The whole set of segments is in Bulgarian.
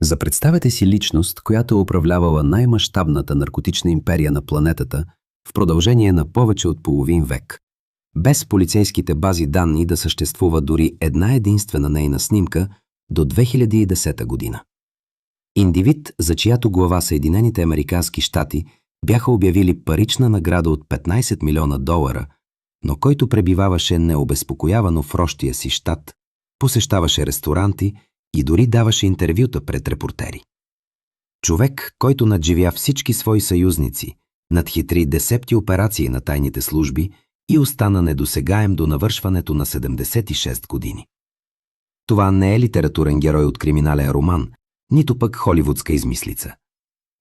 За представете си личност, която управлявала най-мащабната наркотична империя на планетата в продължение на повече от половин век. Без полицейските бази данни да съществува дори една единствена нейна снимка до 2010 година. Индивид, за чиято глава Съединените американски щати бяха обявили парична награда от $15 милиона, но който пребиваваше необезпокоявано в рощия си щат, посещаваше ресторанти и дори даваше интервюта пред репортери. Човек, който надживя всички свои съюзници, надхитри десетки операции на тайните служби и остана недосегаем до навършването на 76 години. Това не е литературен герой от криминален роман, нито пък холивудска измислица.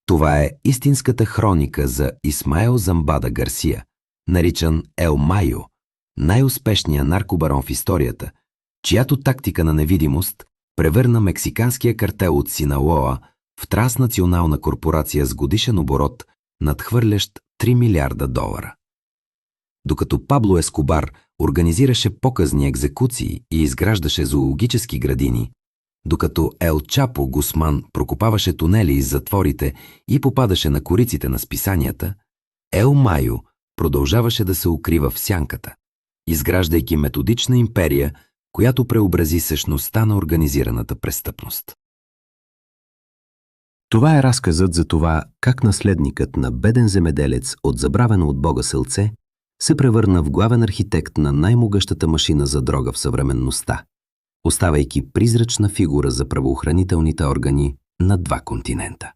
Това е истинската хроника за Исмаел Замбада Гарсия, наричан Ел Майо, най-успешният наркобарон в историята, чиято тактика на невидимост превърна мексиканския картел от Синалоа в транснационална корпорация с годишен оборот, надхвърлящ $3 милиарда. Докато Пабло Ескобар организираше показни екзекуции и изграждаше зоологически градини, докато Ел Чапо Гусман прокопаваше тунели из затворите и попадаше на кориците на списанията, Ел Майо продължаваше да се укрива в сянката, изграждайки методична империя, която преобрази същността на организираната престъпност. Това е разказът за това как наследникът на беден земеделец от забравено от Бога селце се превърна в главен архитект на най-могъщата машина за дрога в съвременността, оставайки призрачна фигура за правоохранителните органи на два континента.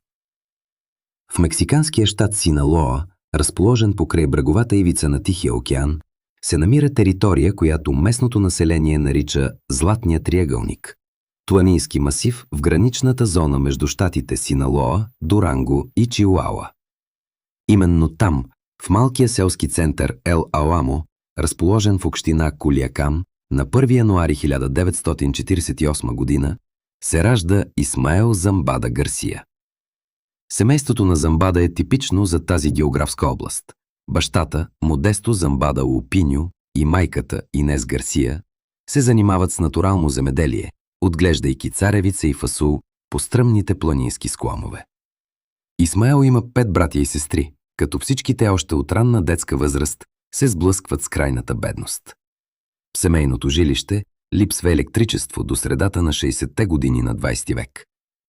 В мексиканския щат Синалоа, разположен покрай бреговата ивица на Тихия океан, се намира територия, която местното население нарича Златния триъгълник – планински масив в граничната зона между щатите Синалоа, Дуранго и Чиуауа. Именно там, в малкия селски център Ел Аламо, разположен в община Кулиакан, на 1 януари 1948 година, се ражда Исмаел Замбада Гарсия. Семейството на Замбада е типично за тази географска област. Бащата, Модесто Замбада Лупиньо, и майката, Инес Гарсия, се занимават с натурално земеделие, отглеждайки царевица и фасул по стръмните планински склонове. Исмаел има 5 братя и сестри, като всички те още от ранна детска възраст се сблъскват с крайната бедност. В семейното жилище липсва електричество до средата на 60-те години на 20 век.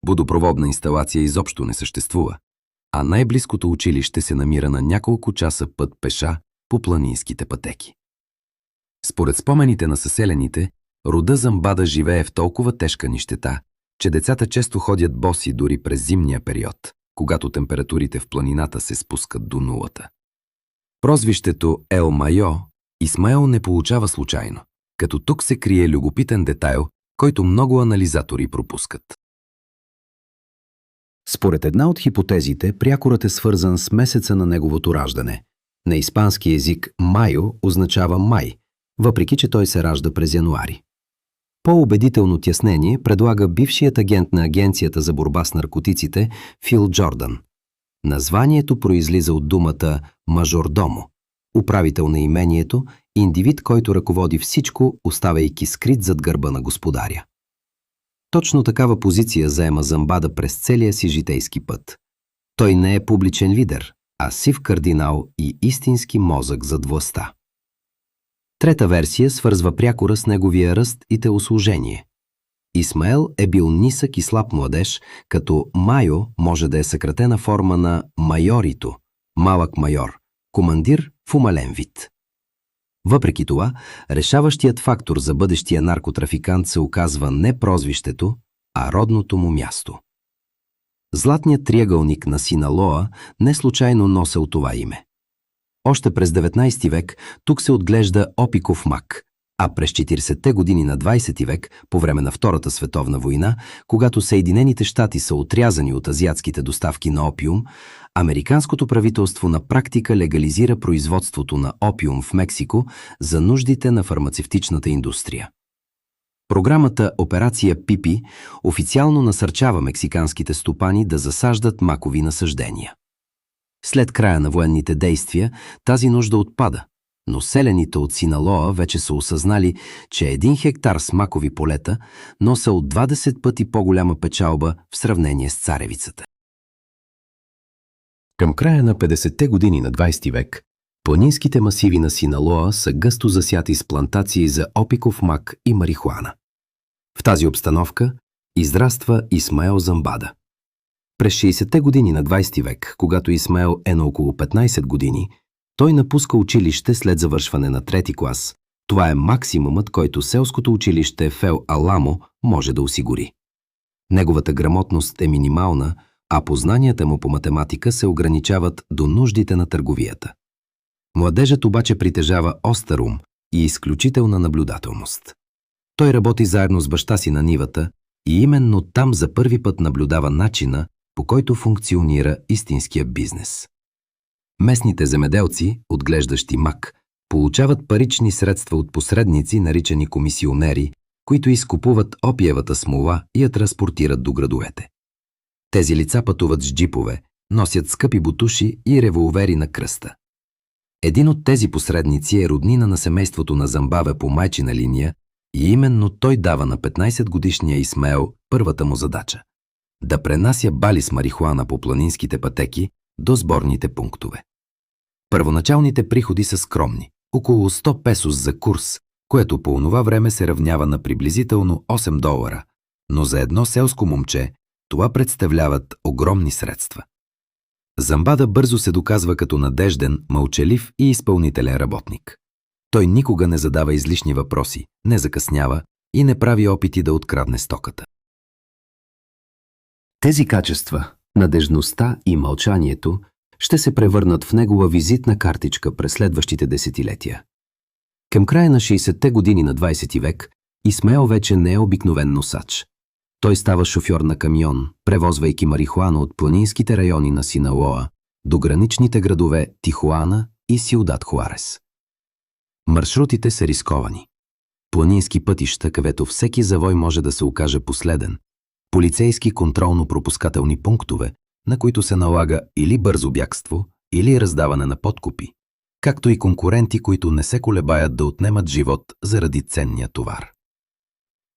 Водопроводна инсталация изобщо не съществува, а най-близкото училище се намира на няколко часа път пеша по планинските пътеки. Според спомените на съселените, рода Замбада живее в толкова тежка нищета, че децата често ходят боси дори през зимния период, когато температурите в планината се спускат до нулата. Прозвището Ел Майо Исмаел не получава случайно, като тук се крие любопитен детайл, който много анализатори пропускат. Според една от хипотезите, прякорът е свързан с месеца на неговото раждане. На испански език майо означава май, въпреки че той се ражда през януари. По-убедително тяснение предлага бившият агент на Агенцията за борба с наркотиците Фил Джордан. Названието произлиза от думата мажордомо, управител на имението, индивид, който ръководи всичко, оставайки скрит зад гърба на господаря. Точно такава позиция заема Замбада през целия си житейски път. Той не е публичен лидер, а сив кардинал и истински мозък зад властта. Трета версия свързва прякора с неговия ръст и телосложение. Исмаел е бил нисък и слаб младеж, като Майо може да е съкратена форма на майорито, малък майор, командир в умален вид. Въпреки това, решаващият фактор за бъдещия наркотрафикант се оказва не прозвището, а родното му място. Златният триъгълник на Синалоа не случайно носел това име. Още през 19 век тук се отглежда опиков мак, а през 40-те години на 20 век, по време на Втората световна война, когато Съединените щати са отрязани от азиатските доставки на опиум, американското правителство на практика легализира производството на опиум в Мексико за нуждите на фармацевтичната индустрия. Програмата Операция Пипи официално насърчава мексиканските стопани да засаждат макови насаждения. След края на военните действия тази нужда отпада, но селените от Синалоа вече са осъзнали, че 1 хектар с макови полета носа от 20 пъти по-голяма печалба в сравнение с царевицата. Към края на 50-те години на 20 век, планинските масиви на Синалоа са гъсто засяти с плантации за опиков мак и марихуана. В тази обстановка израства Исмаел Замбада. През 60-те години на 20 век, когато Исмаел е на около 15 години, той напуска училище след завършване на 3-ти клас. Това е максимумът, който селското училище в Ел Аламо може да осигури. Неговата грамотност е минимална, а познанията му по математика се ограничават до нуждите на търговията. Младежът обаче притежава остър ум и изключителна наблюдателност. Той работи заедно с баща си на нивата и именно там за първи път наблюдава начина, по който функционира истинския бизнес. Местните земеделци, отглеждащи мак, получават парични средства от посредници, наричани комисионери, които изкупуват опиевата смола и я транспортират до градовете. Тези лица пътуват с джипове, носят скъпи бутуши и револвери на кръста. Един от тези посредници е роднина на семейството на Замбаве по майчина линия и именно той дава на 15-годишния Исмаел първата му задача – да пренася бали с марихуана по планинските пътеки до сборните пунктове. Първоначалните приходи са скромни – около 100 песос за курс, което по онова време се равнява на приблизително $8, но за едно селско момче това представляват огромни средства. Замбада бързо се доказва като надежден, мълчалив и изпълнителен работник. Той никога не задава излишни въпроси, не закъснява и не прави опити да открадне стоката. Тези качества, надеждността и мълчанието, ще се превърнат в негова визитна картичка през следващите десетилетия. Към края на 60-те години на 20 век Исмаел вече не е обикновен носач. Той става шофьор на камион, превозвайки марихуана от планинските райони на Синалоа до граничните градове Тихуана и Сиудад Хуарес. Маршрутите са рисковани. Планински пътища, където всеки завой може да се окаже последен. Полицейски контролно-пропускателни пунктове, на които се налага или бързо бягство, или раздаване на подкупи, както и конкуренти, които не се колебаят да отнемат живот заради ценния товар.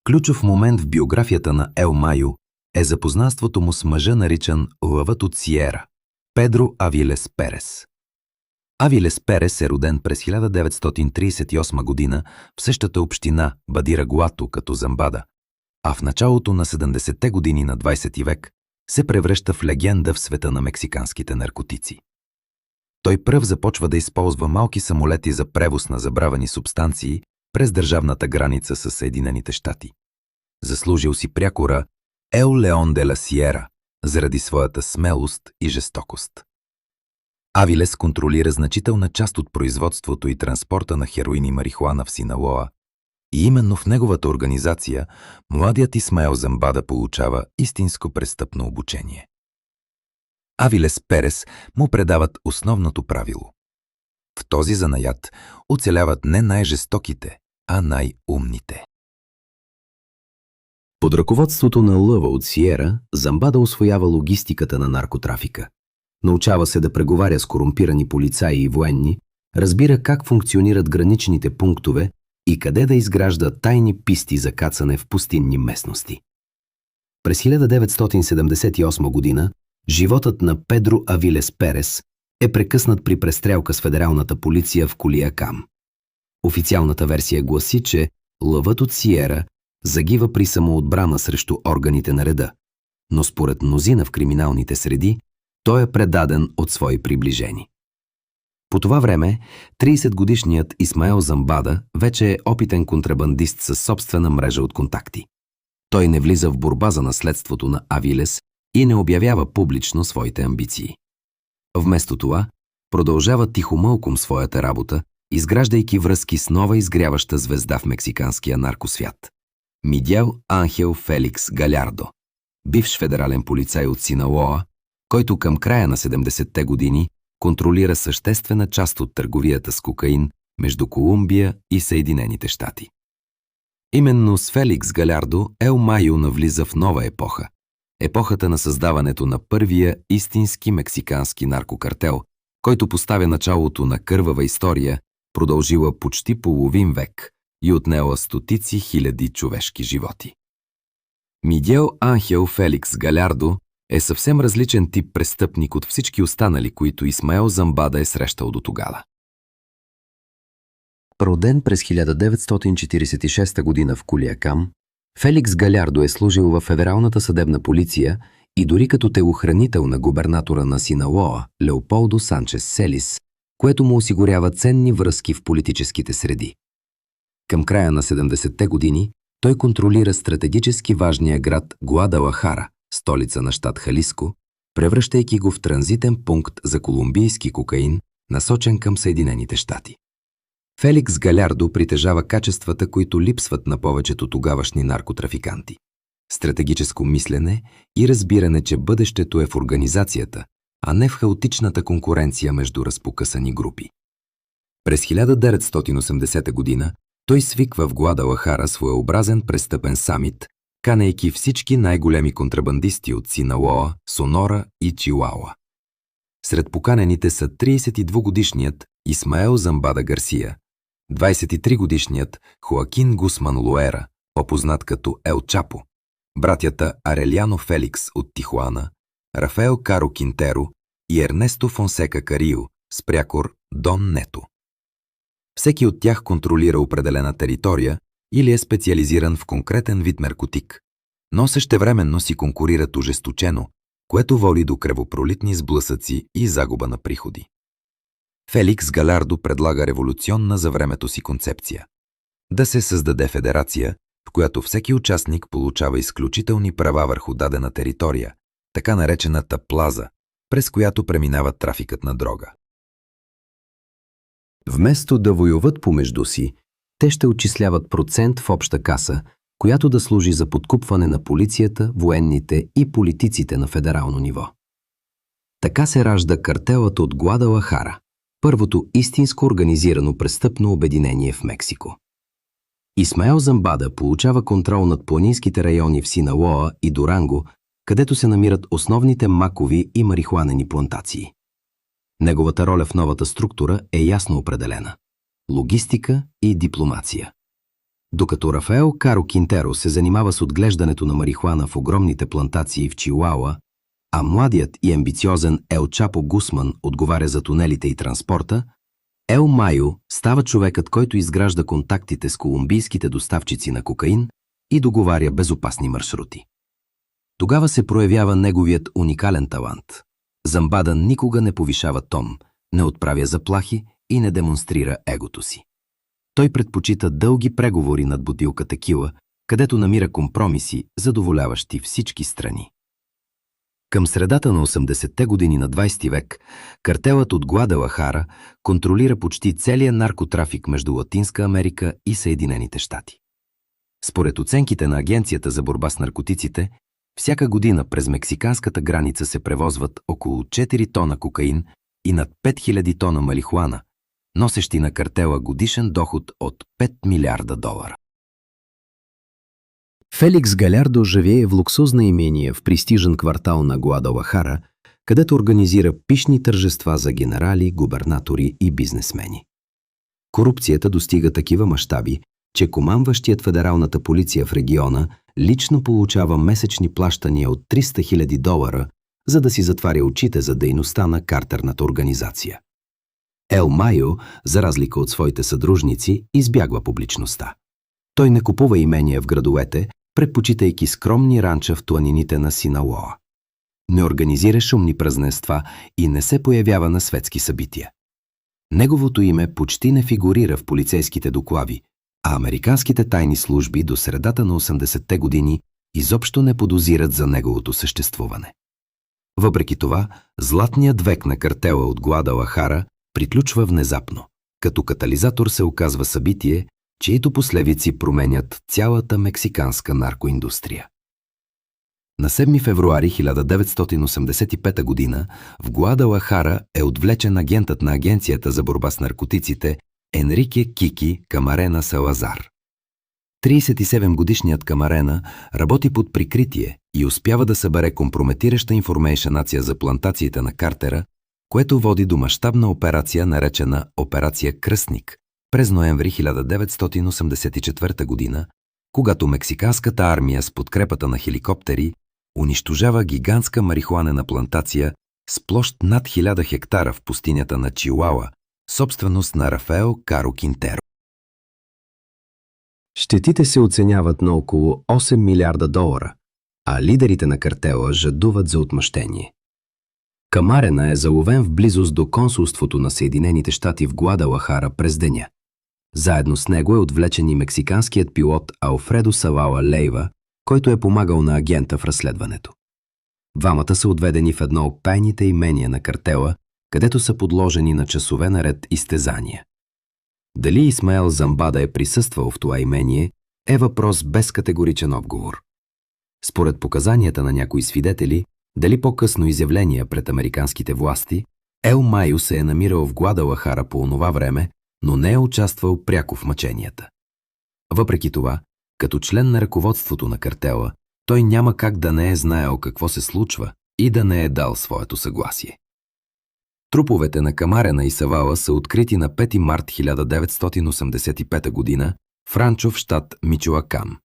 Ключов момент в биографията на Ел Майо е запознанството му с мъжа, наричан Лъвът от Сиера – Педро Авилес Перес. Авилес Перес е роден през 1938 година в същата община Бадирагуато като Замбада, а в началото на 70-те години на 20 век се превръща в легенда в света на мексиканските наркотици. Той пръв започва да използва малки самолети за превоз на забравени субстанции през държавната граница с Съединените щати. Заслужил си прякора Ел Леон де ла Сиера заради своята смелост и жестокост. Авилес контролира значителна част от производството и транспорта на хероин и марихуана в Синалоа и именно в неговата организация младият Исмаел Замбада получава истинско престъпно обучение. Авилес Перес му предават основното правило. В този занаят оцеляват не най-жестоките, а най-умните. Под ръководството на Лъва от Сиера, Замбада усвоява логистиката на наркотрафика. Научава се да преговаря с корумпирани полицаи и военни, разбира как функционират граничните пунктове и къде да изгражда тайни писти за кацане в пустинни местности. През 1978 година животът на Педро Авилес Перес е прекъснат при престрелка с федералната полиция в Кулиакам. Официалната версия гласи, че Лъвът от Сиера загива при самоотбрана срещу органите на реда, но според мнозина в криминалните среди той е предаден от свои приближени. По това време 30-годишният Исмаел Замбада вече е опитен контрабандист със собствена мрежа от контакти. Той не влиза в борба за наследството на Авилес и не обявява публично своите амбиции. Вместо това, продължава тихомълком своята работа, изграждайки връзки с нова изгряваща звезда в мексиканския наркосвят – Мигел Анхел Феликс Галярдо, бивш федерален полицай от Синалоа, който към края на 70-те години контролира съществена част от търговията с кокаин между Колумбия и Съединените щати. Именно с Феликс Галярдо Ел Майо навлиза в нова епоха – епохата на създаването на първия истински мексикански наркокартел, който поставя началото на кървава история продължила почти половин век и отнела стотици хиляди човешки животи. Мигел Анхел Феликс Галярдо е съвсем различен тип престъпник от всички останали, които Исмаел Замбада е срещал дотогава. Роден през 1946 година в Кулиакам, Феликс Галярдо е служил в Федералната съдебна полиция и дори като телохранител на губернатора на Синалоа, Леополдо Санчес Селис, което му осигурява ценни връзки в политическите среди. Към края на 70-те години той контролира стратегически важния град Гуадалахара, столица на щат Халиско, превръщайки го в транзитен пункт за колумбийски кокаин, насочен към Съединените щати. Феликс Галярдо притежава качествата, които липсват на повечето тогавашни наркотрафиканти. Стратегическо мислене и разбиране, че бъдещето е в организацията, а не в хаотичната конкуренция между разпокъсани групи. През 1980 година той свиква в Гуадалахара своеобразен престъпен самит, канейки всички най-големи контрабандисти от Синалоа, Сонора и Чилауа. Сред поканените са 32-годишният Исмаел Замбада Гарсия, 23-годишният Хоакин Гусман Лоера, по-познат като Ел Чапо, братята Арелиано Феликс от Тихуана, Рафаел Каро Кинтеро и Ернесто Фонсека Карио, с прякор Дон Нето. Всеки от тях контролира определена територия или е специализиран в конкретен вид наркотик, но същевременно си конкурират ожесточено, което води до кръвопролитни сблъсъци и загуба на приходи. Феликс Галярдо предлага революционна за времето си концепция – да се създаде федерация, в която всеки участник получава изключителни права върху дадена територия, така наречената плаза, през която преминава трафикът на дрога. Вместо да воюват помежду си, те ще отчисляват процент в обща каса, която да служи за подкупване на полицията, военните и политиците на федерално ниво. Така се ражда картелът от Гуадалахара, първото истинско организирано престъпно обединение в Мексико. Исмаел Замбада получава контрол над планинските райони в Синалоа и Дуранго, където се намират основните макови и марихуанени плантации. Неговата роля в новата структура е ясно определена – логистика и дипломация. Докато Рафаел Каро Кинтеро се занимава с отглеждането на марихуана в огромните плантации в Чилауа, а младият и амбициозен Ел Чапо Гусман отговаря за тунелите и транспорта, Ел Майо става човекът, който изгражда контактите с колумбийските доставчици на кокаин и договаря безопасни маршрути. Тогава се проявява неговият уникален талант. Замбада никога не повишава тон, не отправя заплахи и не демонстрира егото си. Той предпочита дълги преговори над бутилка текила, където намира компромиси, задоволяващи всички страни. Към средата на 80-те години на 20 век, картелът от Гуадалахара контролира почти целия наркотрафик между Латинска Америка и Съединените щати. Според оценките на Агенцията за борба с наркотиците, всяка година през мексиканската граница се превозват около 4 тона кокаин и над 5000 тона марихуана, носещи на картела годишен доход от $5 милиарда. Феликс Галярдо живее в луксозно имение в престижен квартал на Гуадалахара, където организира пищни тържества за генерали, губернатори и бизнесмени. Корупцията достига такива мащаби, че командващият федералната полиция в региона лично получава месечни плащания от $300,000, за да си затваря очите за дейността на картерната организация. Ел Майо, за разлика от своите съдружници, избягва публичността. Той не купува имения в градовете, предпочитайки скромни ранча в планините на Синалоа. Не организира шумни празненства и не се появява на светски събития. Неговото име почти не фигурира в полицейските доклади, а американските тайни служби до средата на 80-те години изобщо не подозират за неговото съществуване. Въпреки това, златният век на картела от Гуадалахара приключва внезапно. Като катализатор се оказва събитие, чието последици променят цялата мексиканска наркоиндустрия. На 7 февруари 1985 година в Гуадалахара е отвлечен агентът на Агенцията за борба с наркотиците Енрике Кики Камарена Салазар. 37-годишният Камарена работи под прикритие и успява да събере компрометираща информейшнация за плантациите на Картера, което води до мащабна операция, наречена Операция Кръстник, през ноември 1984 година, когато мексиканската армия с подкрепата на хеликоптери унищожава гигантска марихуанена плантация с площ над 1000 хектара в пустинята на Чиуауа, собственост на Рафаел Каро Кинтеро. Щетите се оценяват на около 8 милиарда долара, а лидерите на картела жадуват за отмъщение. Камарена е заловен в близост до консулството на Съединените щати в Гуадалахара през деня. Заедно с него е отвлечен и мексиканският пилот Алфредо Салала Лейва, който е помагал на агента в разследването. Двамата са отведени в едно от тайните имения на картела, където са подложени на часове наред изтезания. Дали Исмаел Замбада е присъствал в това имение, е въпрос без категоричен отговор. Според показанията на някои свидетели, дали по-късно изявления пред американските власти, Ел Майо се е намирал в Гуадалахара по онова време, но не е участвал пряко в мъченията. Въпреки това, като член на ръководството на картела, той няма как да не е знаел какво се случва и да не е дал своето съгласие. Труповете на Камарена и Савала са открити на 5 март 1985 година в ранчо в щат Мичоакан.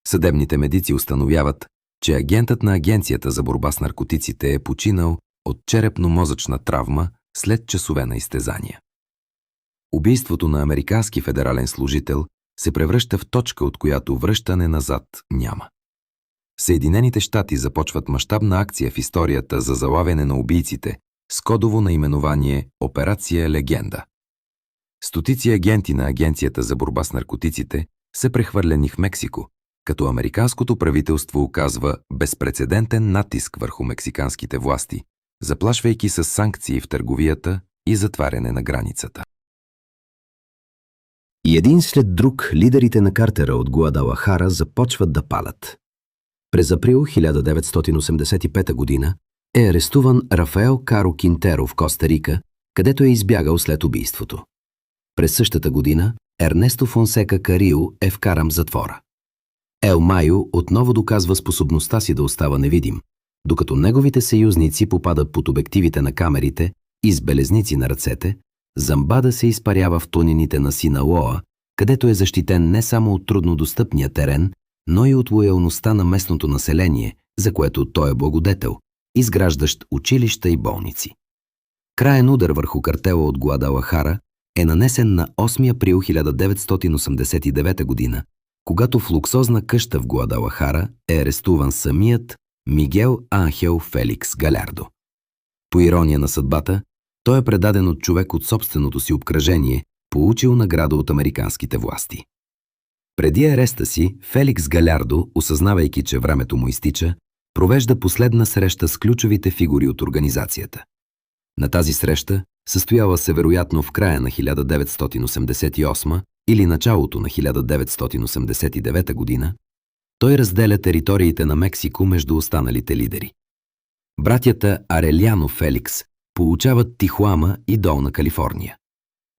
Съдебните медици установяват, че агентът на Агенцията за борба с наркотиците е починал от черепно-мозъчна травма след часове на изтезания. Убийството на американски федерален служител се превръща в точка, от която връщане назад няма. Съединените щати започват мащабна акция в историята за залавяне на убийците с кодово наименование Операция Легенда. Стотици агенти на Агенцията за борба с наркотиците са прехвърлени в Мексико, като американското правителство оказва безпрецедентен натиск върху мексиканските власти, заплашвайки с санкции в търговията и затваряне на границата. И един след друг лидерите на картера от Гуадалахара започват да палят. През април 1985 година е арестуван Рафаел Каро Кинтеро в Коста Рика, където е избягал след убийството. През същата година Ернесто Фонсека Карио е вкаран в затвора. Ел Майо отново доказва способността си да остава невидим, докато неговите съюзници попадат под обективите на камерите и с белезници на ръцете. Замбада се изпарява в планините на Синалоа, където е защитен не само от труднодостъпния терен, но и от лоялността на местното население, за което той е благодетел, изграждащ училища и болници. Краен удар върху картела от Гуадалахара е нанесен на 8 април 1989 година, когато в луксозна къща в Гуадалахара е арестуван самият Мигел Анхел Феликс Галярдо. По ирония на съдбата, той е предаден от човек от собственото си обкръжение, получил награда от американските власти. Преди ареста си, Феликс Галярдо, осъзнавайки, че времето му изтича, провежда последна среща с ключовите фигури от организацията. На тази среща, състояла се вероятно в края на 1988 или началото на 1989 година, той разделя териториите на Мексико между останалите лидери. Братята Ареляно Феликс получават Тихуама и Долна Калифорния.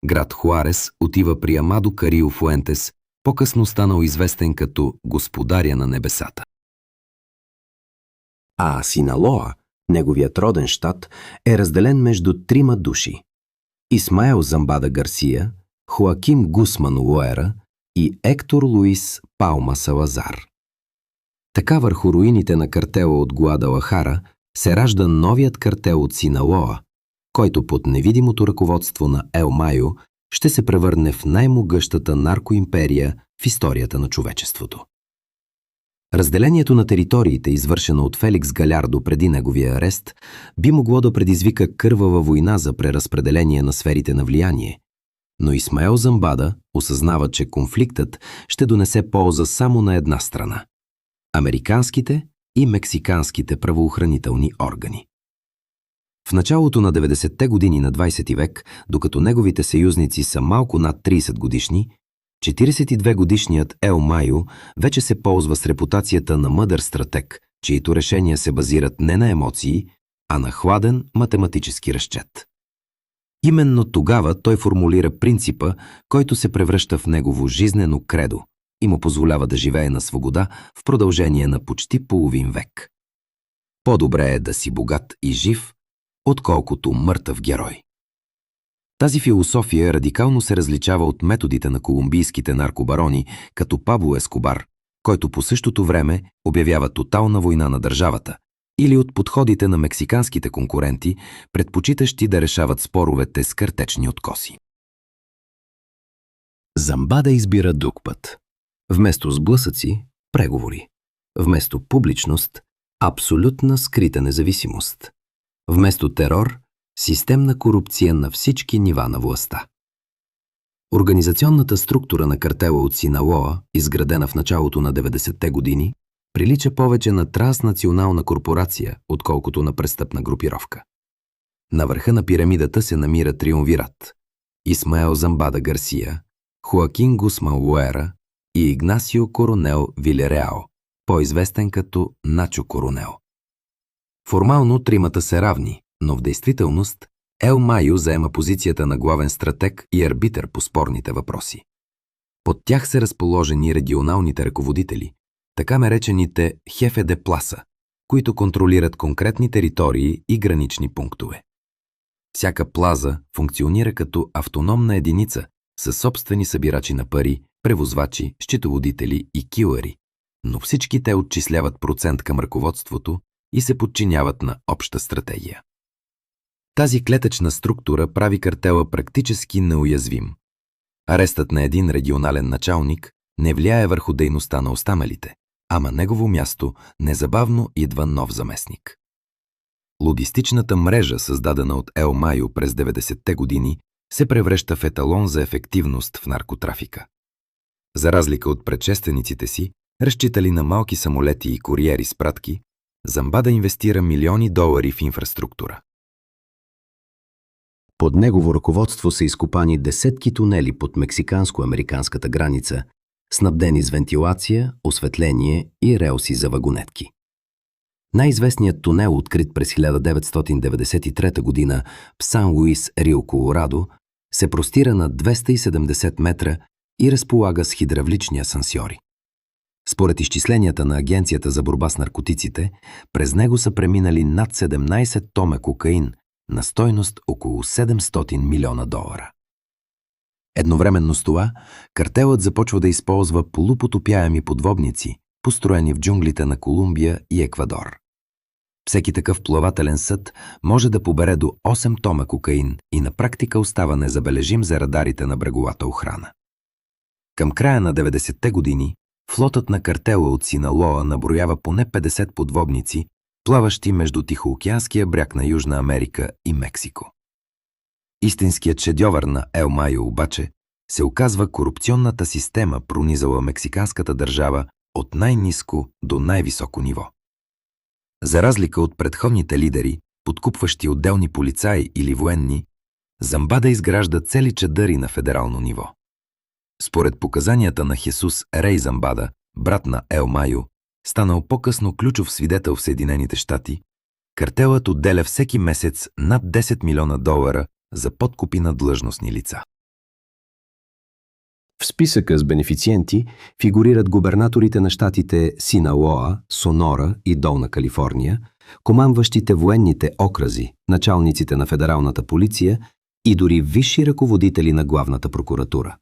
Град Хуарес отива при Амадо Карио Фуентес, по-късно станал известен като Господаря на небесата. А Синалоа, неговият роден щат, е разделен между 3 души – Исмаел Замбада Гарсия, Хоаким Гусман Лоера и Ектор Луис Палма Салазар. Така върху руините на картела от Гуадалахара се ражда новият картел от Синалоа, който под невидимото ръководство на Ел Майо ще се превърне в най-могъщата наркоимперия в историята на човечеството. Разделението на териториите, извършено от Феликс Галярдо преди неговия арест, би могло да предизвика кървава война за преразпределение на сферите на влияние, но Исмаел Замбада осъзнава, че конфликтът ще донесе полза само на една страна – американските и мексиканските правоохранителни органи. В началото на 90-те години на 20 век, докато неговите съюзници са малко над 30 годишни, 42-годишният Ел Майо вече се ползва с репутацията на мъдър стратег, чието решения се базират не на емоции, а на хладен математически разчет. Именно тогава той формулира принципа, който се превръща в негово жизнено кредо и му позволява да живее на свобода в продължение на почти половин век. По-добре е да си богат и жив, отколкото мъртъв герой. Тази философия радикално се различава от методите на колумбийските наркобарони, като Пабло Ескобар, който по същото време обявява тотална война на държавата, или от подходите на мексиканските конкуренти, предпочитащи да решават споровете с картечни откоси. Замбада избира друг път. Вместо сблъсъци – преговори. Вместо публичност – абсолютна скрита независимост. Вместо терор – системна корупция на всички нива на властта. Организационната структура на картела от Синалоа, изградена в началото на 90-те години, прилича повече на транснационална корпорация, отколкото на престъпна групировка. На върха на пирамидата се намира триумвират – Исмаел Замбада Гарсия, Хоакин Гусман Луера и Игнасио Коронел Вилереао, по-известен като Начо Коронел. Формално тримата са равни, но в действителност Ел Майо заема позицията на главен стратег и арбитър по спорните въпроси. Под тях са разположени регионалните ръководители, така наречените Хефе де Пласа, които контролират конкретни територии и гранични пунктове. Всяка плаза функционира като автономна единица със собствени събирачи на пари, превозвачи, счетоводители и килъри, но всички те отчисляват процент към ръководството и се подчиняват на обща стратегия. Тази клетъчна структура прави картела практически неуязвим. Арестът на един регионален началник не влияе върху дейността на останалите, ама негово място незабавно идва нов заместник. Логистичната мрежа, създадена от Ел Майо през 90-те години, се превръща в еталон за ефективност в наркотрафика. За разлика от предшествениците си, разчитали на малки самолети и куриери с пратки, Замбада инвестира милиони долари в инфраструктура. Под негово ръководство са изкопани десетки тунели под мексиканско-американската граница, снабдени с вентилация, осветление и релси за вагонетки. Най-известният тунел, открит през 1993 година в Сан-Луис, Рио Колорадо, се простира на 270 метра и разполага с хидравлични асансьори. Според изчисленията на Агенцията за борба с наркотиците, през него са преминали над 17 тома кокаин на стойност около 700 милиона долара. Едновременно с това, картелът започва да използва полупотопяеми подводници, построени в джунглите на Колумбия и Еквадор. Всеки такъв плавателен съд може да побере до 8 тома кокаин и на практика остава незабележим за радарите на бреговата охрана. Към края на 90-те години флотът на картела от Синалоа наброява поне 50 подводници, плаващи между Тихоокеанския бряг на Южна Америка и Мексико. Истинският шедьовър на Ел Майо обаче се оказва корупционната система, пронизала мексиканската държава от най-ниско до най-високо ниво. За разлика от предходните лидери, подкупващи отделни полицаи или военни, Замбада изгражда цели чадъри на федерално ниво. Според показанията на Хесус Рей Замбада, брат на Ел Майо, станал по-късно ключов свидетел в Съединените щати, картелът отделя всеки месец над 10 милиона долара за подкупи на длъжностни лица. В списъка с бенефициенти фигурират губернаторите на щатите Синалоа, Сонора и Долна Калифорния, командващите военните окръзи, началниците на федералната полиция и дори висши ръководители на главната прокуратура.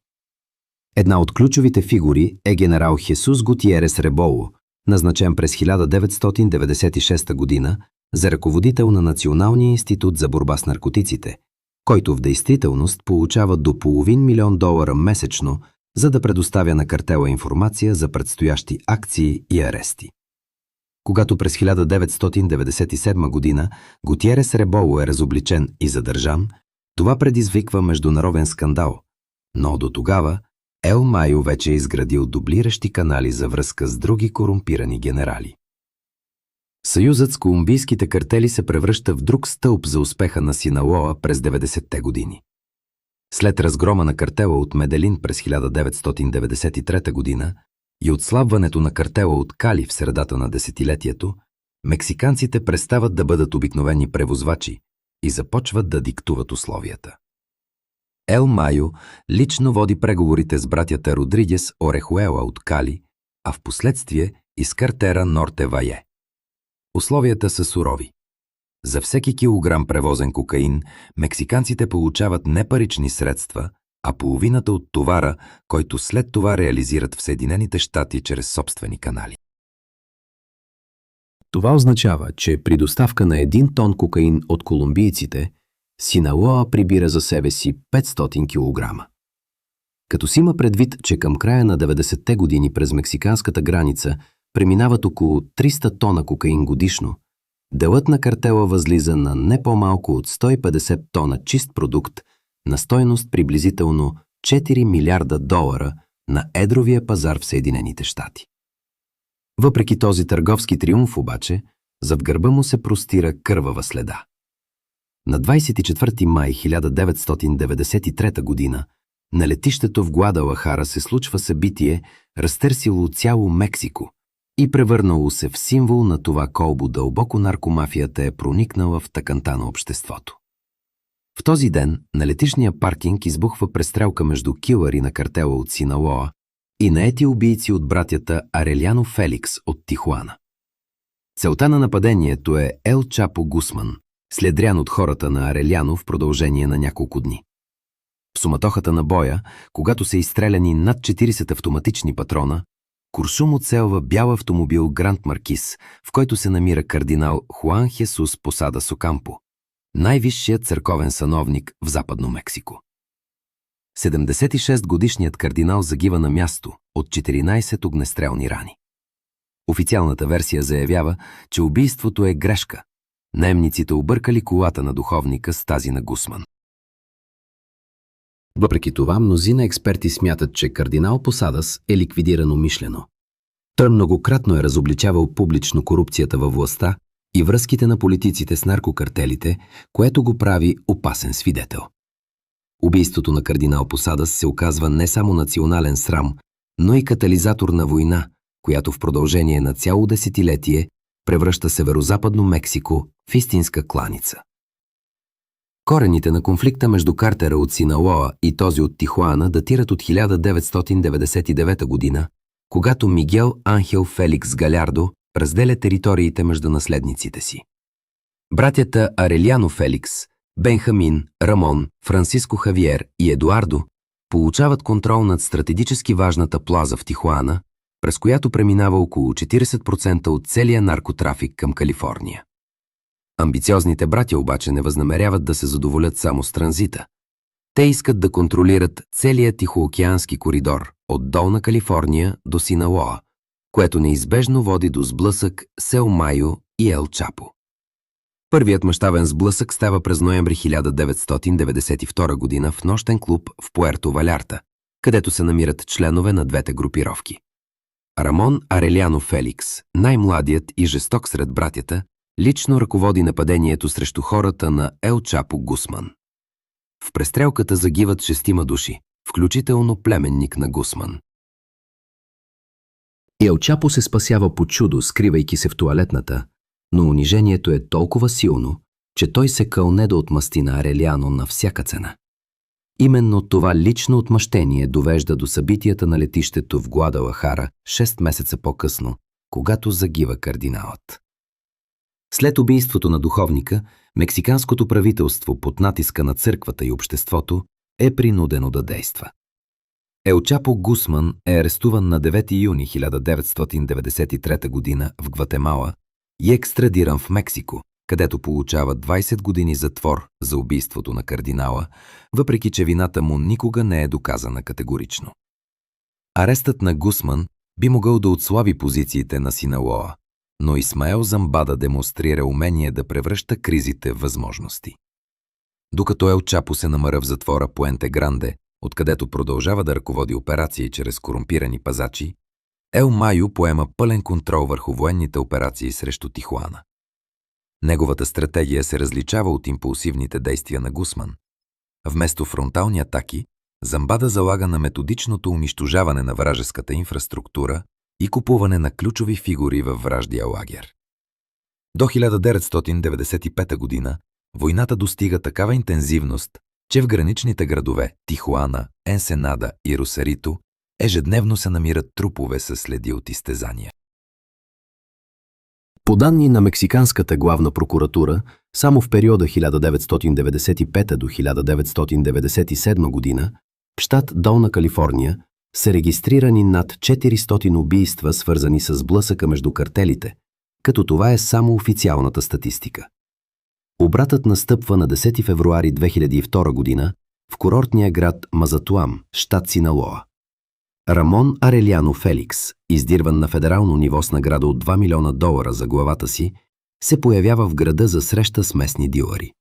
Една от ключовите фигури е генерал Хесус Гутиерес Реболо, назначен през 1996 година за ръководител на Националния институт за борба с наркотиците, който в действителност получава до $500 000 месечно, за да предоставя на картела информация за предстоящи акции и арести. Когато през 1997 година Гутиерес Реболо е разобличен и задържан, това предизвиква международен скандал, но до тогава Ел Майо вече е изградил дублиращи канали за връзка с други корумпирани генерали. Съюзът с колумбийските картели се превръща в друг стълб за успеха на Синалоа през 90-те години. След разгрома на картела от Меделин през 1993 година и отслабването на картела от Кали в средата на десетилетието, мексиканците престават да бъдат обикновени превозвачи и започват да диктуват условията. Ел Майо лично води преговорите с братята Родригес Орехуела от Кали, а в последствие и с картера Норте Вае. Условията са сурови. За всеки килограм превозен кокаин, мексиканците получават не парични средства, а половината от товара, който след това реализират в Съединените щати чрез собствени канали. Това означава, че при доставка на 1 тон кокаин от колумбийците, Синалоа прибира за себе си 500 кг. Като си има предвид, че към края на 90-те години през мексиканската граница преминават около 300 тона кокаин годишно, делът на картела възлиза на не по-малко от 150 тона чист продукт на стойност приблизително 4 милиарда долара на едровия пазар в Съединените щати. Въпреки този търговски триумф обаче, зад гърба му се простира кървава следа. На 24 май 1993 година на летището в Гуадалахара се случва събитие, разтърсило цяло Мексико и превърнало се в символ на това колко дълбоко наркомафията е проникнала в тъканта на обществото. В този ден на летищния паркинг избухва престрелка между килъри на картела от Синалоа и наети убийци от братята Ареляно Феликс от Тихуана. Целта на нападението е Ел Чапо Гусман, следрян от хората на Ареляно в продължение на няколко дни. В суматохата на боя, когато са изстреляни над 40 автоматични патрона, куршум оцелва бял автомобил Гранд Маркис, в който се намира кардинал Хуан Хесус Посада Сокампо, най-висшият църковен сановник в Западно Мексико. 76-годишният кардинал загива на място от 14 огнестрелни рани. Официалната версия заявява, че убийството е грешка. Наемниците объркали колата на духовника с тази на Гусман. Въпреки това, мнозина експерти смятат, че кардинал Посадас е ликвидиран умишлено. Той многократно е разобличавал публично корупцията във властта и връзките на политиците с наркокартелите, което го прави опасен свидетел. Убийството на кардинал Посадас се оказва не само национален срам, но и катализатор на война, която в продължение на цяло десетилетие превръща северозападно Мексико в истинска кланица. Корените на конфликта между картера от Синалоа и този от Тихуана датират от 1999 година, когато Мигел Анхел Феликс Галярдо разделя териториите между наследниците си. Братята Ареляно Феликс, Бенхамин, Рамон, Франциско Хавиер и Едуардо получават контрол над стратегически важната плаза в Тихуана, през която преминава около 40% от целия наркотрафик към Калифорния. Амбициозните братя обаче не възнамеряват да се задоволят само с транзита. Те искат да контролират целия Тихоокеански коридор от Долна Калифорния до Синалоа, което неизбежно води до сблъсък с Ел Майо и Ел Чапо. Първият мащабен сблъсък става през ноември 1992 година в нощен клуб в Пуерто Валярта, където се намират членове на двете групировки. Рамон Ареляно Феликс, най-младият и жесток сред братята, лично ръководи нападението срещу хората на Ел Чапо Гусман. В престрелката загиват 6 души, включително племенник на Гусман. Ел Чапо се спасява по чудо, скривайки се в тоалетната, но унижението е толкова силно, че той се кълне да отмъсти на Ареляно на всяка цена. Именно това лично отмъщение довежда до събитията на летището в Гуадалахара 6 месеца по-късно, когато загива кардиналът. След убийството на духовника, мексиканското правителство под натиска на църквата и обществото е принудено да действа. Ел Чапо Гусман е арестуван на 9 юни 1993 година в Гватемала и екстрадиран в Мексико, където получава 20 години затвор за убийството на кардинала, въпреки че вината му никога не е доказана категорично. Арестът на Гусман би могъл да отслаби позициите на Синалоа, но Исмаел Замбада демонстрира умение да превръща кризите в възможности. Докато Ел Чапо се намъра в затвора Пуенте Гранде, откъдето продължава да ръководи операции чрез корумпирани пазачи, Ел Майо поема пълен контрол върху военните операции срещу Тихуана. Неговата стратегия се различава от импулсивните действия на Гусман. Вместо фронтални атаки, Замбада залага на методичното унищожаване на вражеската инфраструктура и купуване на ключови фигури във враждия лагер. До 1995 година войната достига такава интензивност, че в граничните градове Тихуана, Енсенада и Росарито ежедневно се намират трупове със следи от изтезания. По данни на Мексиканската главна прокуратура, само в периода 1995 до 1997 година в щат Долна Калифорния са регистрирани над 400 убийства, свързани с блъсъка между картелите, като това е само официалната статистика. Обратът настъпва на 10 февруари 2002 година в курортния град Мазатлан, щат Синалоа. Рамон Арелиано Феликс, издирван на федерално ниво с награда от $2 милиона за главата си, се появява в града за среща с местни дилъри.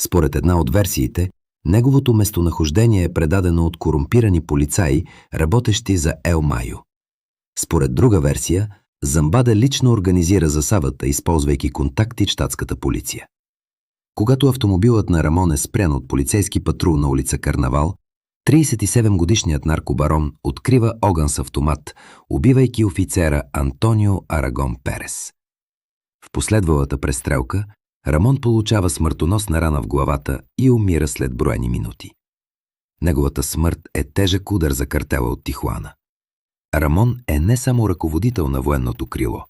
Според една от версиите, неговото местонахождение е предадено от корумпирани полицаи, работещи за Ел Майо. Според друга версия, Замбада лично организира засавата, използвайки контакти с щатската полиция. Когато автомобилът на Рамон е спрян от полицейски патрул на улица Карнавал, 37-годишният наркобарон открива огън с автомат, убивайки офицера Антонио Арагон Перес. В последвалата престрелка Рамон получава смъртоносна рана в главата и умира след броени минути. Неговата смърт е тежък удар за картела от Тихуана. Рамон е не само ръководител на военното крило.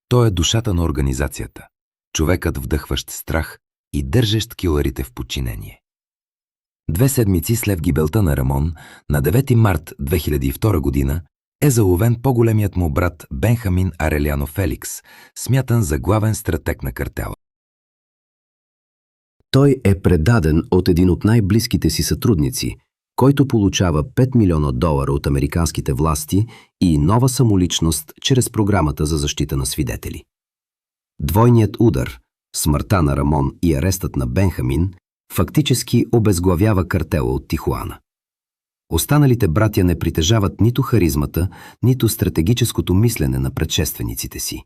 Той е душата на организацията, човекът вдъхващ страх и държещ килърите в подчинение. 2 седмици след гибелта на Рамон, на 9 март 2002 година, е заловен по-големият му брат Бенхамин Арелиано Феликс, смятан за главен стратег на картела. Той е предаден от един от най-близките си сътрудници, който получава $5 милиона от американските власти и нова самоличност чрез програмата за защита на свидетели. Двойният удар, смъртта на Рамон и арестът на Бенхамин, фактически обезглавява картела от Тихуана. Останалите братя не притежават нито харизмата, нито стратегическото мислене на предшествениците си.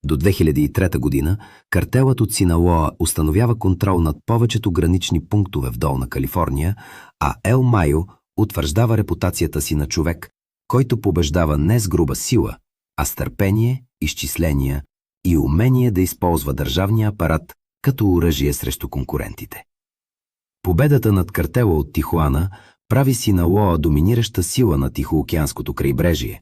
До 2003 година картелът от Синалоа установява контрол над повечето гранични пунктове в Долна Калифорния, а Ел Майо утвърждава репутацията си на човек, който побеждава не с груба сила, а с търпение, изчисления и умение да използва държавния апарат като оръжие срещу конкурентите. Победата над картела от Тихуана прави Синалоа доминираща сила на Тихоокеанското крайбрежие,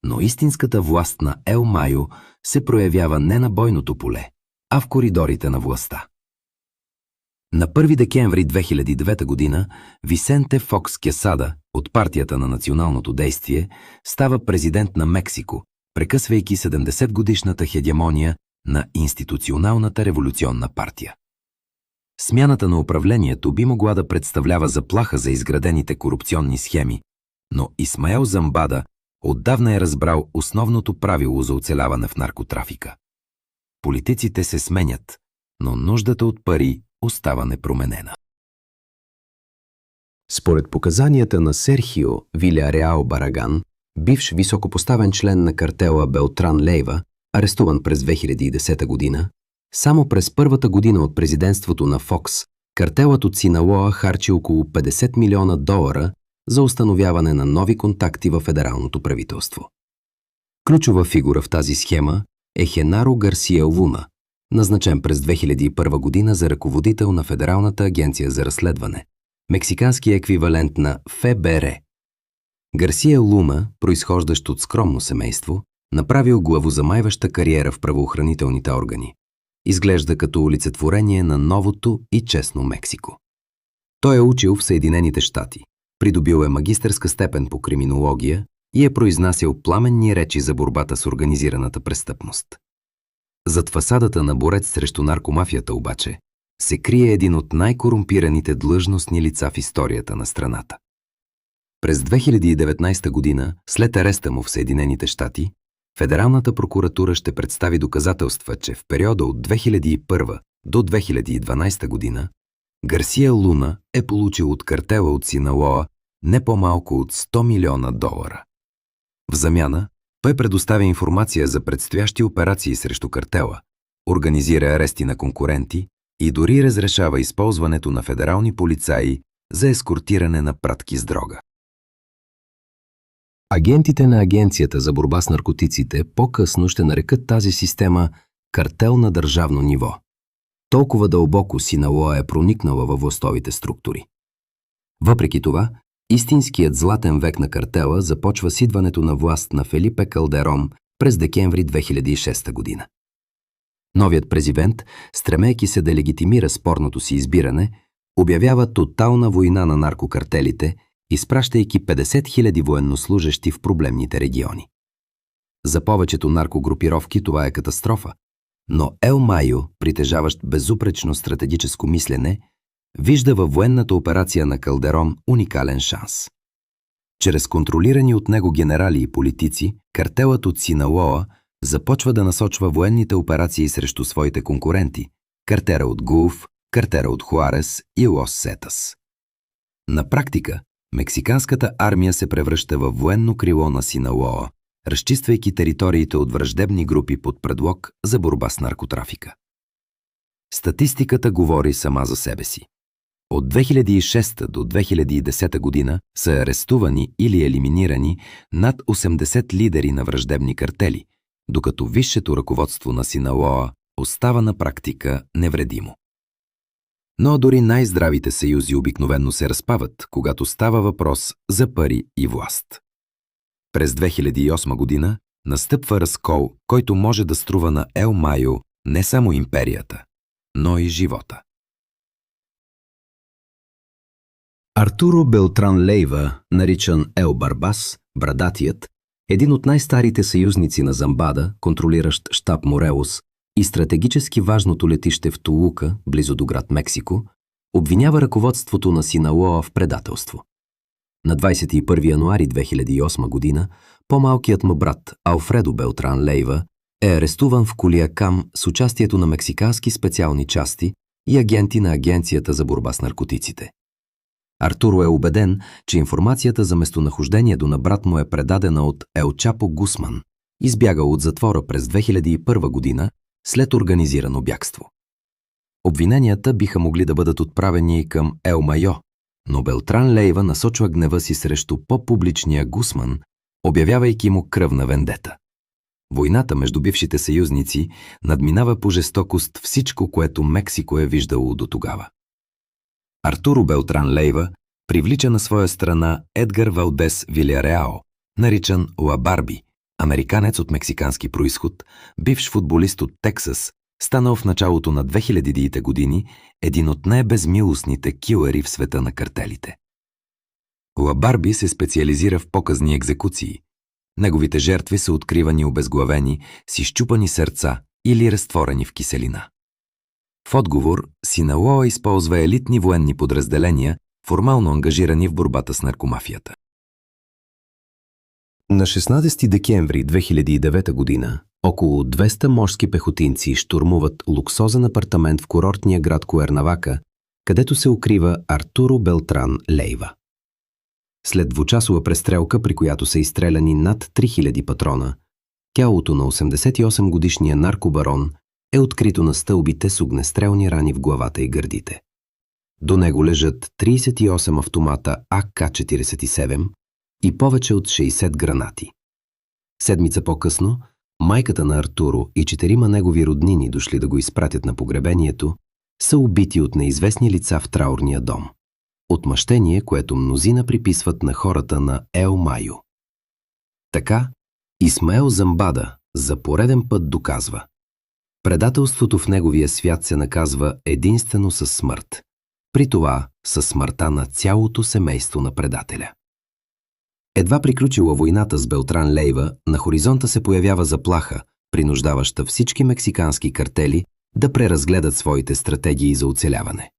но истинската власт на Ел Майо се проявява не на бойното поле, а в коридорите на властта. На 1 декември 2009 година Висенте Фокс Кесада от партията на националното действие става президент на Мексико, прекъсвайки 70-годишната хегемония на институционалната революционна партия. Смяната на управлението би могла да представлява заплаха за изградените корупционни схеми, но Исмаел Замбада отдавна е разбрал основното правило за оцеляване в наркотрафика. Политиците се сменят, но нуждата от пари остава непроменена. Според показанията на Серхио Вилиареал Бараган, бивш високопоставен член на картела Белтран Лейва, арестуван през 2010 година, само през първата година от президентството на Фокс, картелът от Синалоа харчи около $50 милиона за установяване на нови контакти във федералното правителство. Ключова фигура в тази схема е Хенаро Гарсия Луна, назначен през 2001 година за ръководител на Федералната агенция за разследване, мексикански еквивалент на ФБР. Гарсия Луна, произхождащ от скромно семейство, направил главозамайваща кариера в правоохранителните органи. Изглежда като олицетворение на новото и честно Мексико. Той е учил в Съединените щати, придобил е магистърска степен по криминология и е произнасял пламенни речи за борбата с организираната престъпност. Зад фасадата на борец срещу наркомафията обаче се крие един от най-корумпираните длъжностни лица в историята на страната. През 2019 година, след ареста му в Съединените щати, Федералната прокуратура ще представи доказателства, че в периода от 2001 до 2012 година Гарсия Луна е получил от картела от Синалоа не по-малко от $100 милиона. В замяна, той предоставя информация за предстоящи операции срещу картела, организира арести на конкуренти и дори разрешава използването на федерални полицаи за ескортиране на пратки с дрога. Агентите на Агенцията за борба с наркотиците по-късно ще нарекат тази система картел на държавно ниво. Толкова дълбоко Синалоа е проникнала във властовите структури. Въпреки това, истинският златен век на картела започва с идването на власт на Фелипе Калдерон през декември 2006 година. Новият президент, стремейки се да легитимира спорното си избиране, обявява тотална война на наркокартелите, изпращайки 50 000 военнослужещи в проблемните региони. За повечето наркогрупировки това е катастрофа, но Ел Майо, притежаващ безупречно стратегическо мислене, вижда във военната операция на Калдерон уникален шанс. Чрез контролирани от него генерали и политици, картелът от Синалоа започва да насочва военните операции срещу своите конкуренти – картера от Гулф, картера от Хуарес и Лос Сетас. На практика, мексиканската армия се превръща във военно крило на Синалоа, разчиствайки териториите от враждебни групи под предлог за борба с наркотрафика. Статистиката говори сама за себе си. От 2006 до 2010 година са арестувани или елиминирани над 80 лидери на враждебни картели, докато висшето ръководство на Синалоа остава на практика невредимо. Но дори най-здравите съюзи обикновено се разпават, когато става въпрос за пари и власт. През 2008 година настъпва разкол, който може да струва на Ел Майо не само империята, но и живота. Артуро Белтран Лейва, наричан Ел Барбас, брадатият, един от най-старите съюзници на Замбада, контролиращ щаб Морелос и стратегически важното летище в Толука, близо до град Мексико, обвинява ръководството на Синалоа в предателство. На 21 януари 2008 година по-малкият му брат Алфредо Белтран Лейва е арестуван в Кулиакам с участието на мексикански специални части и агенти на Агенцията за борба с наркотиците. Артуро е убеден, че информацията за местонахождението на брат му е предадена от Ел Чапо Гусман, избягал от затвора през 2001 година след организирано бягство. Обвиненията биха могли да бъдат отправени и към Ел Майо, но Белтран Лейва насочва гнева си срещу по-публичния Гусман, обявявайки му кръвна вендета. Войната между бившите съюзници надминава по жестокост всичко, което Мексико е виждало дотогава. Артуро Белтран Лейва привлича на своя страна Едгар Валдес Вилияреал, наричан Ла Барби, американец от мексикански происход, бивш футболист от Тексас, станал в началото на 2000-те години един от най-безмилостните килъри в света на картелите. Ла Барби се специализира в показни екзекуции. Неговите жертви са откривани обезглавени, с изчупани сърца или разтворени в киселина. В отговор, Синалоа използва елитни военни подразделения, формално ангажирани в борбата с наркомафията. На 16 декември 2009 година около 200 морски пехотинци щурмуват луксозен апартамент в курортния град Куернавака, където се укрива Артуро Белтран Лейва. След двучасова престрелка, при която са изстреляни над 3000 патрона, тялото на 88-годишния наркобарон е открито на стълбите с огнестрелни рани в главата и гърдите. До него лежат 38 автомата АК-47 и повече от 60 гранати. Седмица по-късно, майката на Артуро и 4 негови роднини, дошли да го изпратят на погребението, са убити от неизвестни лица в траурния дом. Отмъщение, което мнозина приписват на хората на Ел Майо. Така, Исмаел Замбада за пореден път доказва: предателството в неговия свят се наказва единствено със смърт, при това със смъртта на цялото семейство на предателя. Едва приключила войната с Белтран Лейва, на хоризонта се появява заплаха, принуждаваща всички мексикански картели да преразгледат своите стратегии за оцеляване.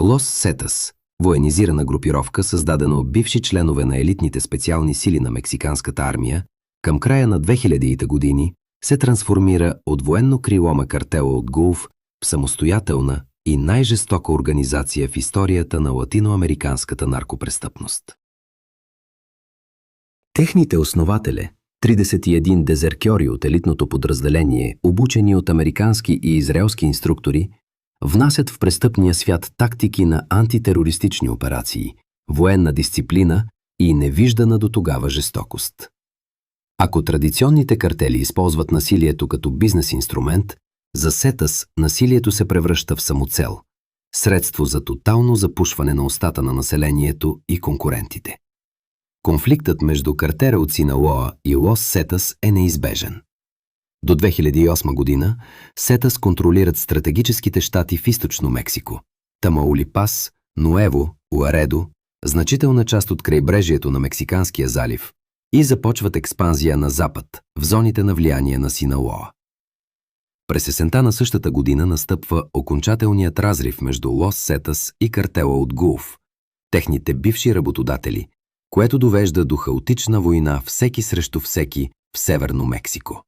Лос Сетас, военизирана групировка, създадена от бивши членове на елитните специални сили на мексиканската армия, към края на 2000-те години се трансформира от военно крило на картела от Гулф в самостоятелна и най-жестока организация в историята на латиноамериканската наркопрестъпност. Техните основатели, 31 дезеркьори от елитното подразделение, обучени от американски и израелски инструктори, внасят в престъпния свят тактики на антитерористични операции, военна дисциплина и невиждана дотогава жестокост. Ако традиционните картели използват насилието като бизнес инструмент, за Сетас насилието се превръща в самоцел, средство за тотално запушване на устата на населението и конкурентите. Конфликтът между картера от Синалоа и Лос Сетас е неизбежен. До 2008 година Сетас контролират стратегическите щати в източно Мексико – Тамаулипас, Нуево, Ларедо, значителна част от крайбрежието на Мексиканския залив и започват експанзия на запад, в зоните на влияние на Синалоа. През есента на същата година настъпва окончателният разрив между Лос Сетас и картела от Гулф, техните бивши работодатели, което довежда до хаотична война всеки срещу всеки в Северно Мексико.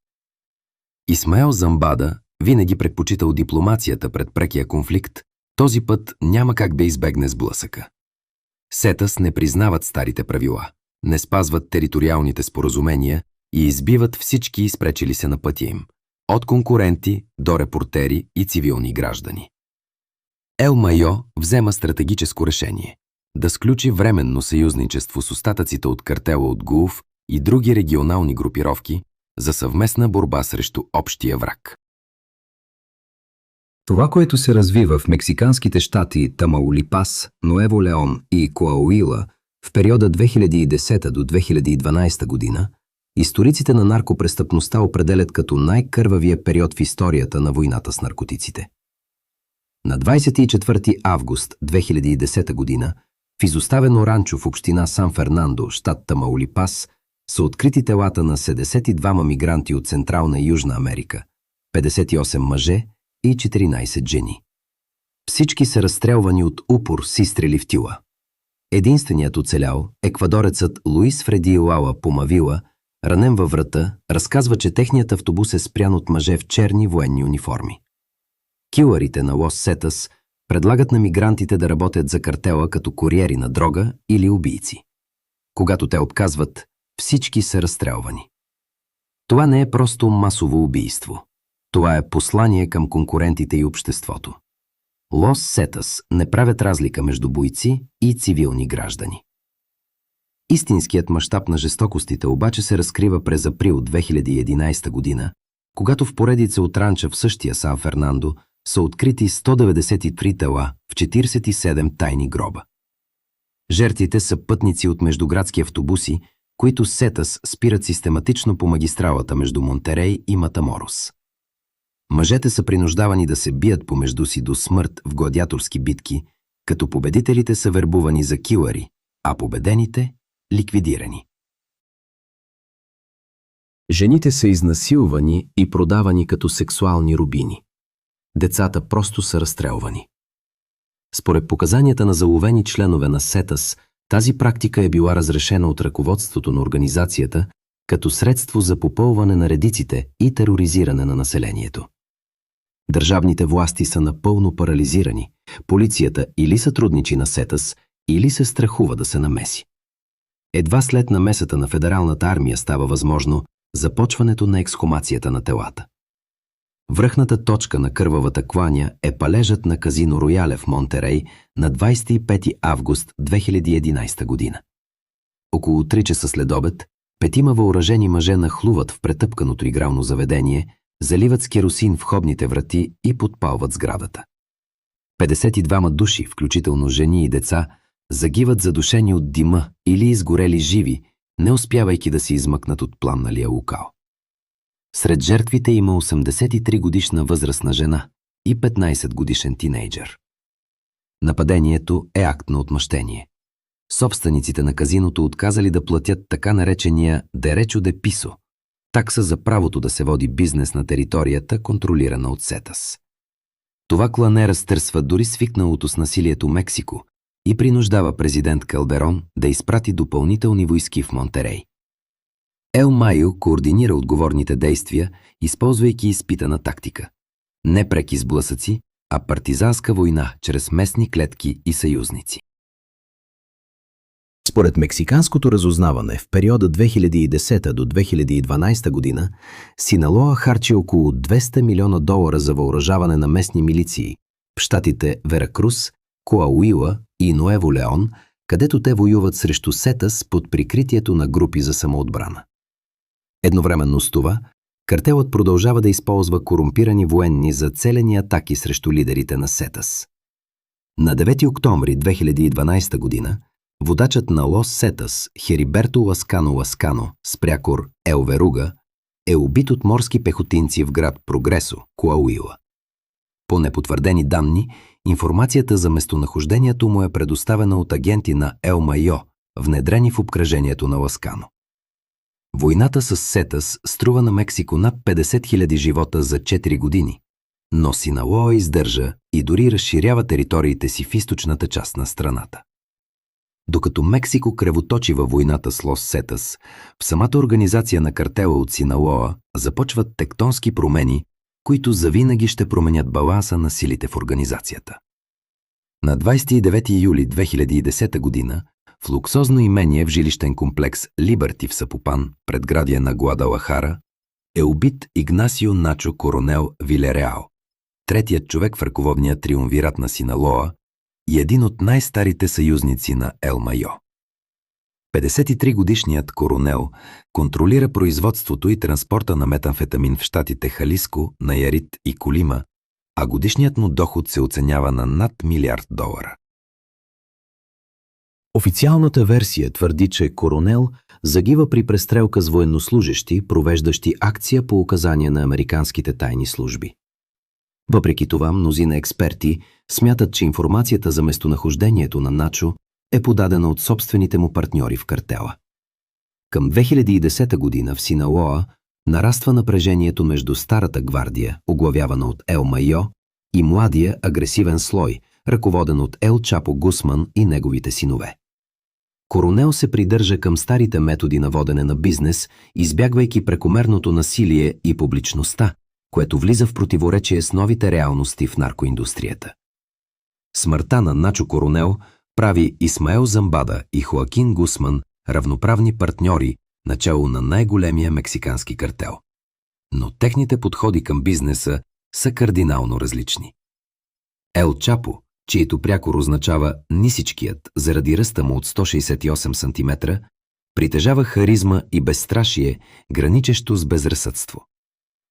Исмаел Замбада винаги предпочитал дипломацията пред прекия конфликт, този път няма как да избегне сблъсъка. Сетас не признават старите правила, не спазват териториалните споразумения и избиват всички изпречили се на пътя им, от конкуренти до репортери и цивилни граждани. Ел Майо взема стратегическо решение да сключи временно съюзничество с остатъците от картела от Гулф и други регионални групировки за съвместна борба срещу общия враг. Това, което се развива в мексиканските щати Тамаулипас, Нуево Леон и Коауила в периода 2010 до 2012 година, историците на наркопрестъпността определят като най-кървавия период в историята на войната с наркотиците. На 24 август 2010 година в изоставено ранчо в община Сан Фернандо, щат Тамаулипас, са открити телата на 72 мигранти от Централна и Южна Америка, 58 мъже и 14 жени. Всички са разстрелвани от упор с изстрели в тила. Единственият оцелял, еквадорецът Луис Фреди Лала Помавила, ранен във врата, разказва, че техният автобус е спрян от мъже в черни военни униформи. Килърите на Лос Сетас предлагат на мигрантите да работят за картела като куриери на дрога или убийци. Когато те отказват, всички са разстрелвани. Това не е просто масово убийство. Това е послание към конкурентите и обществото. Лос Сетас не правят разлика между бойци и цивилни граждани. Истинският мащаб на жестокостите обаче се разкрива през април 2011 година, когато в поредица от ранча в същия Сан Фернандо са открити 193 тела в 47 тайни гроба. Жертвите са пътници от междуградски автобуси, които Сетас спират систематично по магистралата между Монтерей и Матаморос. Мъжете са принуждавани да се бият помежду си до смърт в гладиаторски битки, като победителите са вербувани за килъри, а победените – ликвидирани. Жените са изнасилвани и продавани като сексуални рубини. Децата просто са разстрелвани. Според показанията на заловени членове на Сетас, тази практика е била разрешена от ръководството на организацията като средство за попълване на редиците и тероризиране на населението. Държавните власти са напълно парализирани, полицията или сътрудничи на Сетас, или се страхува да се намеси. Едва след намесата на федералната армия става възможно започването на ексхумацията на телата. Връхната точка на кървавата кланя е палежът на казино Рояле в Монтерей на 25 август 2011 година. Около 3 часа след обед, 5 въоръжени мъже нахлуват в претъпканото игрално заведение, заливат с керосин входните врати и подпалват сградата. 52 души, включително жени и деца, загиват задушени от дима или изгорели живи, не успявайки да се измъкнат от пламналия локал. Сред жертвите има 83-годишна възрастна жена и 15-годишен тинейджър. Нападението е акт на отмъщение. Собствениците на казиното отказали да платят така наречения «деречо де писо» – такса за правото да се води бизнес на територията, контролирана от Сетас. Това клане разтърсва дори свикналото с насилието Мексико и принуждава президент Калдерон да изпрати допълнителни войски в Монтерей. Ел Майо координира отговорните действия, използвайки изпитана тактика. Не преки сблъсъци, а партизанска война чрез местни клетки и съюзници. Според мексиканското разузнаване в периода 2010 до 2012 година, Синалоа харчи около $200 милиона за въоръжаване на местни милиции в щатите Веракрус, Коауила и Нуево Леон, където те воюват срещу Сетас под прикритието на групи за самоотбрана. Едновременно с това, картелът продължава да използва корумпирани военни за целени атаки срещу лидерите на Сетас. На 9 октомври 2012 година водачът на Лос Сетас Хериберто Ласкано с прякор Ел Веруга е убит от морски пехотинци в град Прогресо, Коауила. По непотвърдени данни, информацията за местонахождението му е предоставена от агенти на Ел Майо, внедрени в обкръжението на Ласкано. Войната с Сетас струва на Мексико над 50 000 живота за 4 години, но Синалоа издържа и дори разширява териториите си в източната част на страната. Докато Мексико кръвоточи във войната с Лос Сетас, в самата организация на картела от Синалоа започват тектонски промени, които завинаги ще променят баланса на силите в организацията. На 29 юли 2010 година в луксозно имение в жилищен комплекс Либърти в Сапопан, предградие на Гуадалахара, е убит Игнасио Начо Коронел Вилереал, третият човек в ръководния триумвират на Синалоа и един от най-старите съюзници на Ел Майо. 53-годишният Коронел контролира производството и транспорта на метамфетамин в щатите Халиско, Наярит и Колима, а годишният му доход се оценява на над $1 милиард. Официалната версия твърди, че Коронел загива при престрелка с военнослужещи, провеждащи акция по указания на американските тайни служби. Въпреки това, мнозина експерти смятат, че информацията за местонахождението на Начо е подадена от собствените му партньори в картела. Към 2010 година в Синалоа нараства напрежението между старата гвардия, оглавявана от Ел Майо, и младия агресивен слой, ръководен от Ел Чапо Гусман и неговите синове. Коронел се придържа към старите методи на водене на бизнес, избягвайки прекомерното насилие и публичността, което влиза в противоречие с новите реалности в наркоиндустрията. Смъртта на Начо Коронел прави Исмаел Замбада и Хоакин Гусман равноправни партньори начало на най-големия мексикански картел. Но техните подходи към бизнеса са кардинално различни. Ел Чапо, чието прякор означава нисичкият заради ръста му от 168 см, притежава харизма и безстрашие, граничещо с безразсъдство.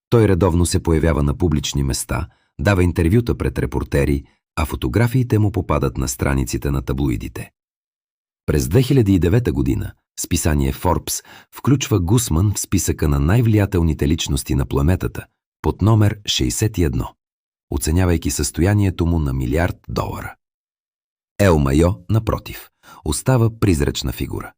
Той редовно се появява на публични места, дава интервюта пред репортери, а фотографиите му попадат на страниците на таблоидите. През 2009 година списание Forbes включва Гусман в списъка на най-влиятелните личности на планетата под номер 61, оценявайки състоянието му на $1 милиард. Ел Майо, напротив, остава призрачна фигура.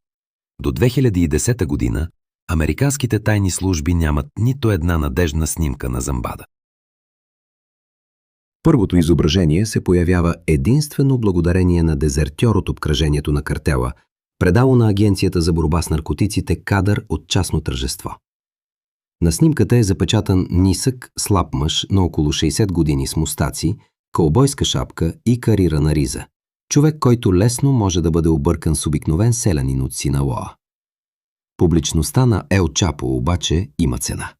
До 2010 година американските тайни служби нямат нито една надеждна снимка на Замбада. Първото изображение се появява единствено благодарение на дезертьор от обкръжението на картела, предало на Агенцията за борба с наркотиците кадър от частно тържество. На снимката е запечатан нисък, слаб мъж на около 60 години с мустаци, каубойска шапка и карирана риза. Човек, който лесно може да бъде объркан с обикновен селянин от Синалоа. Публичността на Ел Чапо обаче има цена.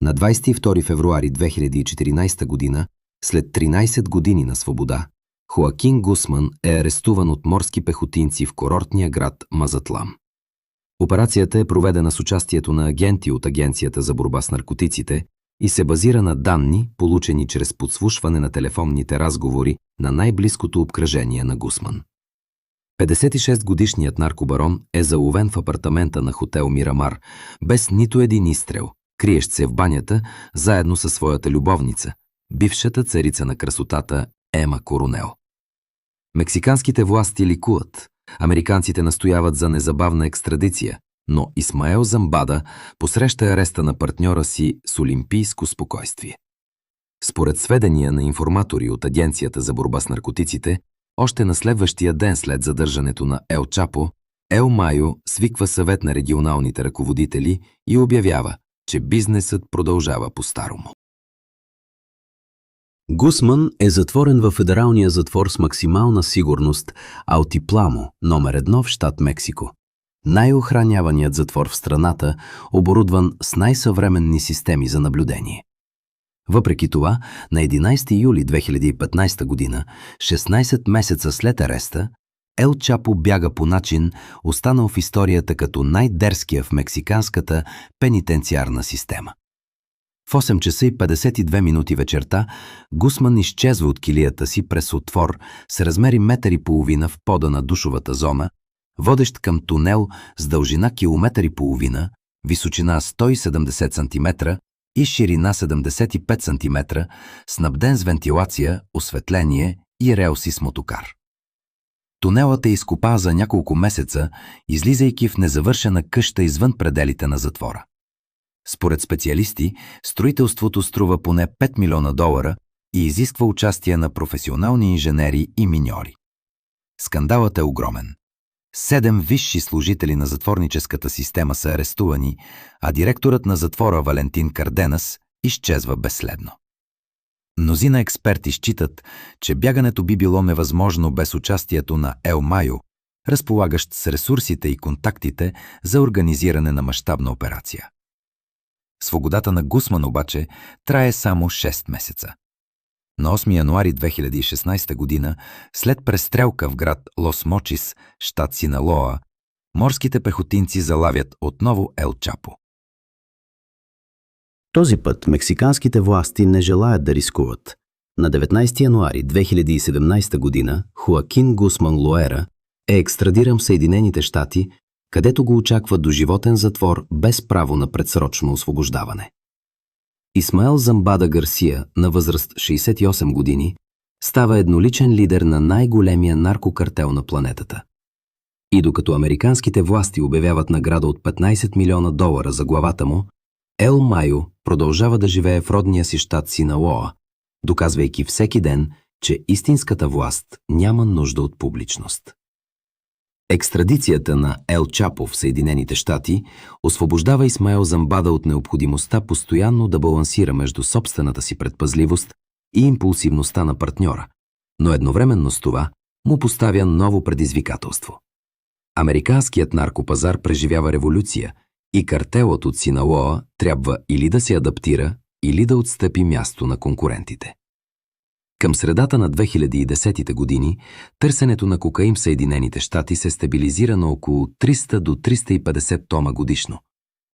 На 22 февруари 2014 година, след 13 години на свобода, Хоакин Гусман е арестуван от морски пехотинци в курортния град Мазатлан. Операцията е проведена с участието на агенти от Агенцията за борба с наркотиците и се базира на данни, получени чрез подслушване на телефонните разговори на най-близкото обкръжение на Гусман. 56-годишният наркобарон е заловен в апартамента на хотел Мирамар, без нито един изстрел, криещ се в банята, заедно със своята любовница, бившата царица на красотата Ема Коронел. Мексиканските власти ликуват, американците настояват за незабавна екстрадиция, но Исмаел Замбада посреща ареста на партньора си с олимпийско спокойствие. Според сведения на информатори от Агенцията за борба с наркотиците, още на следващия ден след задържането на Ел Чапо, Ел Майо свиква съвет на регионалните ръководители и обявява, че бизнесът продължава по-старому. Гусман е затворен във федералния затвор с максимална сигурност Алтипламо, номер 1 в щат Мексико. Най-охраняваният затвор в страната, оборудван с най-съвременни системи за наблюдение. Въпреки това, на 11 юли 2015 година, 16 месеца след ареста, Ел Чапо бяга по начин, останал в историята като най-дерзкия в мексиканската пенитенциарна система. В 8 часа и 52 минути вечерта Гусман изчезва от килията си през отвор с размери 1,5 метра в пода на душовата зона, водещ към тунел с дължина 1,5 км, височина 170 см и ширина 75 см, снабден с вентилация, осветление и релси с мотокар. Тунелът е изкопан за няколко месеца, излизайки в незавършена къща извън пределите на затвора. Според специалисти, строителството струва поне $5 милиона и изисква участие на професионални инженери и миньори. Скандалът е огромен. 7 висши служители на затворническата система са арестувани, а директорът на затвора Валентин Карденас изчезва безследно. Мнозина експерти считат, че бягането би било невъзможно без участието на Ел Майо, разполагащ с ресурсите и контактите за организиране на мащабна операция. Свободата на Гусман обаче трае само 6 месеца. На 8 януари 2016 година, след престрелка в град Лос Мочис, щат Синалоа, морските пехотинци залавят отново Ел Чапо. Този път мексиканските власти не желаят да рискуват. На 19 януари 2017 година Хоакин Гусман Лоера е екстрадиран в Съединените щати, където го очаква доживотен затвор без право на предсрочно освобождаване. Исмаел Замбада Гарсия, на възраст 68 години, става едноличен лидер на най-големия наркокартел на планетата. И докато американските власти обявяват награда от $15 милиона за главата му, Ел Майо продължава да живее в родния си щат Синалоа, доказвайки всеки ден, че истинската власт няма нужда от публичност. Екстрадицията на Ел Чапо в Съединените щати освобождава Исмаел Замбада от необходимостта постоянно да балансира между собствената си предпазливост и импулсивността на партньора, но едновременно с това му поставя ново предизвикателство. Американският наркопазар преживява революция и картелът от Синалоа трябва или да се адаптира, или да отстъпи място на конкурентите. Към средата на 2010-те години търсенето на кокаин в Съединените щати се стабилизира на около 300 до 350 тома годишно.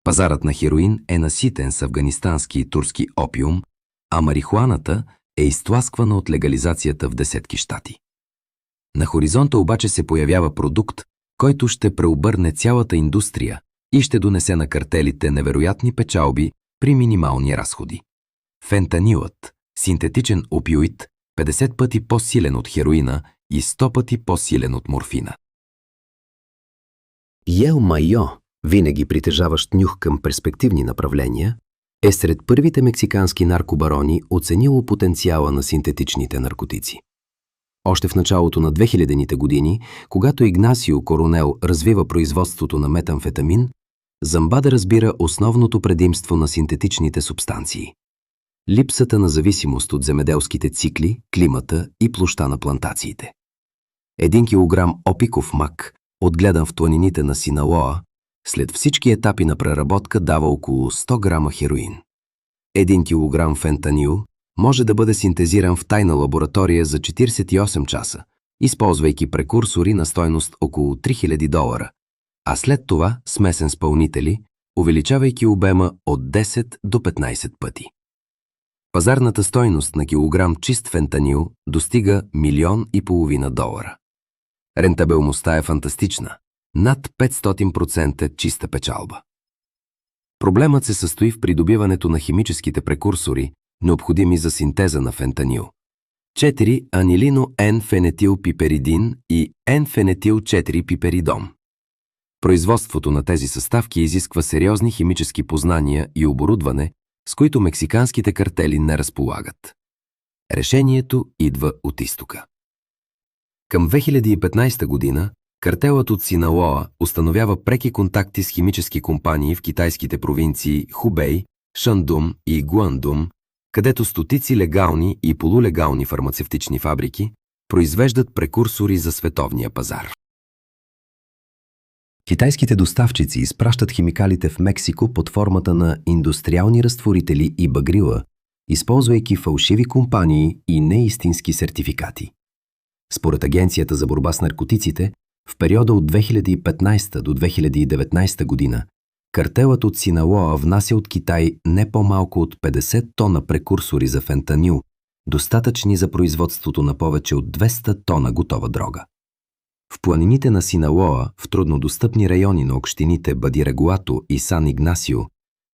Пазарът на хероин е наситен с афганистански и турски опиум, а марихуаната е изтласквана от легализацията в десетки щати. На хоризонта обаче се появява продукт, който ще преобърне цялата индустрия и ще донесе на картелите невероятни печалби при минимални разходи. Фентанилът, синтетичен опиоид, 50 пъти по-силен от хероина и 100 пъти по-силен от морфина. Ел Майо, винаги притежаващ нюх към перспективни направления, е сред първите мексикански наркобарони, оценило потенциала на синтетичните наркотици. Още в началото на 2000-те години, когато Игнасио Коронел развива производството на метамфетамин, Замбада разбира основното предимство на синтетичните субстанции – липсата на зависимост от земеделските цикли, климата и площта на плантациите. 1 килограм опиков мак, отгледан в планините на Синалоа, след всички етапи на преработка дава около 100 грама хероин. 1 килограм фентанил може да бъде синтезиран в тайна лаборатория за 48 часа, използвайки прекурсори на стойност около $3000, а след това смесен с пълнители, увеличавайки обема от 10 до 15 пъти. Пазарната стойност на килограм чист фентанил достига $1,5 милиона. Рентабилността е фантастична – над 500% чиста печалба. Проблемът се състои в придобиването на химическите прекурсори, необходими за синтеза на фентанил. 4-анилино-N-фенетилпиперидин и N-фенетил-4-пиперидон. Производството на тези съставки изисква сериозни химически познания и оборудване, с които мексиканските картели не разполагат. Решението идва от изтока. Към 2015 година картелът от Синалоа установява преки контакти с химически компании в китайските провинции Хубей, Шандун и Гуандун, където стотици легални и полулегални фармацевтични фабрики произвеждат прекурсори за световния пазар. Китайските доставчици изпращат химикалите в Мексико под формата на индустриални разтворители и багрила, използвайки фалшиви компании и неистински сертификати. Според Агенцията за борба с наркотиците, в периода от 2015 до 2019 година картелът от Синалоа внася от Китай не по-малко от 50 тона прекурсори за фентанил, достатъчни за производството на повече от 200 тона готова дрога. В планините на Синалоа, в труднодостъпни райони на общините Бадирегуато и Сан Игнасио,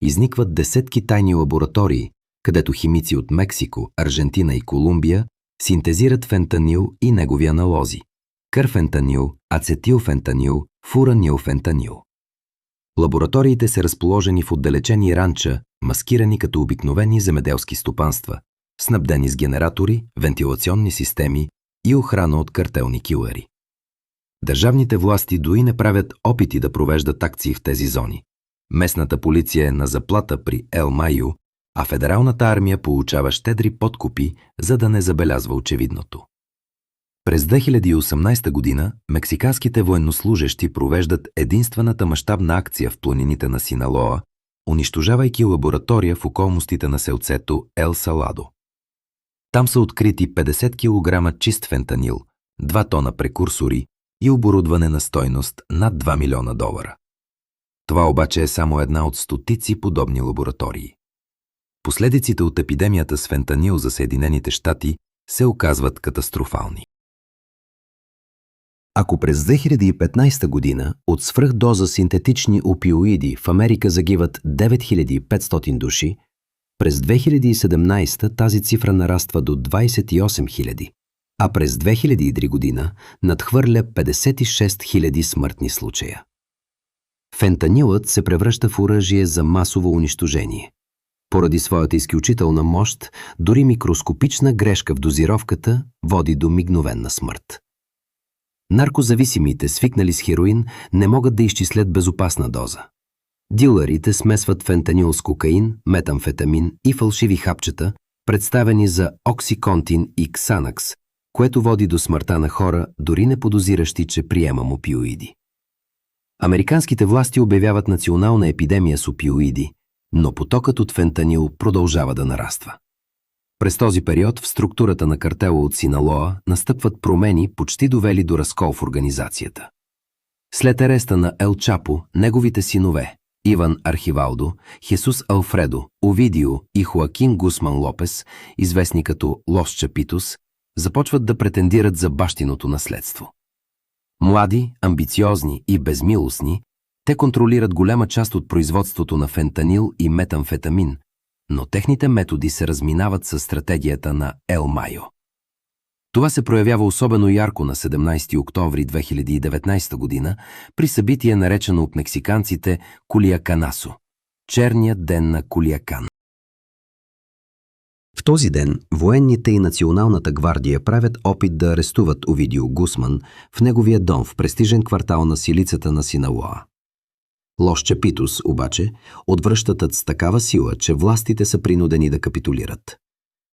изникват десетки тайни лаборатории, където химици от Мексико, Аржентина и Колумбия синтезират фентанил и негови аналози – карфентанил, ацетилфентанил, фуранилфентанил. Лабораториите са разположени в отдалечени ранча, маскирани като обикновени земеделски стопанства, снабдени с генератори, вентилационни системи и охрана от картелни килъри. Държавните власти дори не правят опити да провеждат акции в тези зони. Местната полиция е на заплата при Ел Майо, а федералната армия получава щедри подкупи, за да не забелязва очевидното. През 2018 година мексиканските военнослужещи провеждат единствената мащабна акция в планините на Синалоа, унищожавайки лаборатория в околностите на селцето Ел Саладо. Там са открити 50 кг чист фентанил, 2 тона прекурсори и оборудване на стойност над $2 милиона. Това обаче е само една от стотици подобни лаборатории. Последиците от епидемията с фентанил за Съединените щати се оказват катастрофални. Ако през 2015 година от свръхдоза синтетични опиоиди в Америка загиват 9500 души, през 2017 тази цифра нараства до 28 000, а през 2003 година надхвърля 56 000 смъртни случая. Фентанилът се превръща в оръжие за масово унищожение. Поради своята изключителна мощ, дори микроскопична грешка в дозировката води до мигновенна смърт. Наркозависимите, свикнали с хероин, не могат да изчислят безопасна доза. Дилърите смесват фентанил с кокаин, метамфетамин и фалшиви хапчета, представени за оксиконтин и ксанакс, което води до смъртта на хора, дори не подозиращи, че приемам опиоиди. Американските власти обявяват национална епидемия с опиоиди, но потокът от фентанил продължава да нараства. През този период в структурата на картела от Синалоа настъпват промени, почти довели до разкол в организацията. След ареста на Ел Чапо, неговите синове Иван Архивалдо, Хесус Алфредо, Овидио и Хоакин Гусман Лопес, известни като Лос Чапитос, започват да претендират за бащиното наследство. Млади, амбициозни и безмилостни, те контролират голяма част от производството на фентанил и метамфетамин, но техните методи се разминават със стратегията на Ел Майо. Това се проявява особено ярко на 17 октомври 2019 година при събитие, наречено от мексиканците Кулиаканасо – черният ден на Кулиакан. В този ден военните и Националната гвардия правят опит да арестуват Овидио Гусман в неговия дом в престижен квартал на силицата на Синалоа. Лос Чапитос, обаче, отвръщат с такава сила, че властите са принудени да капитулират.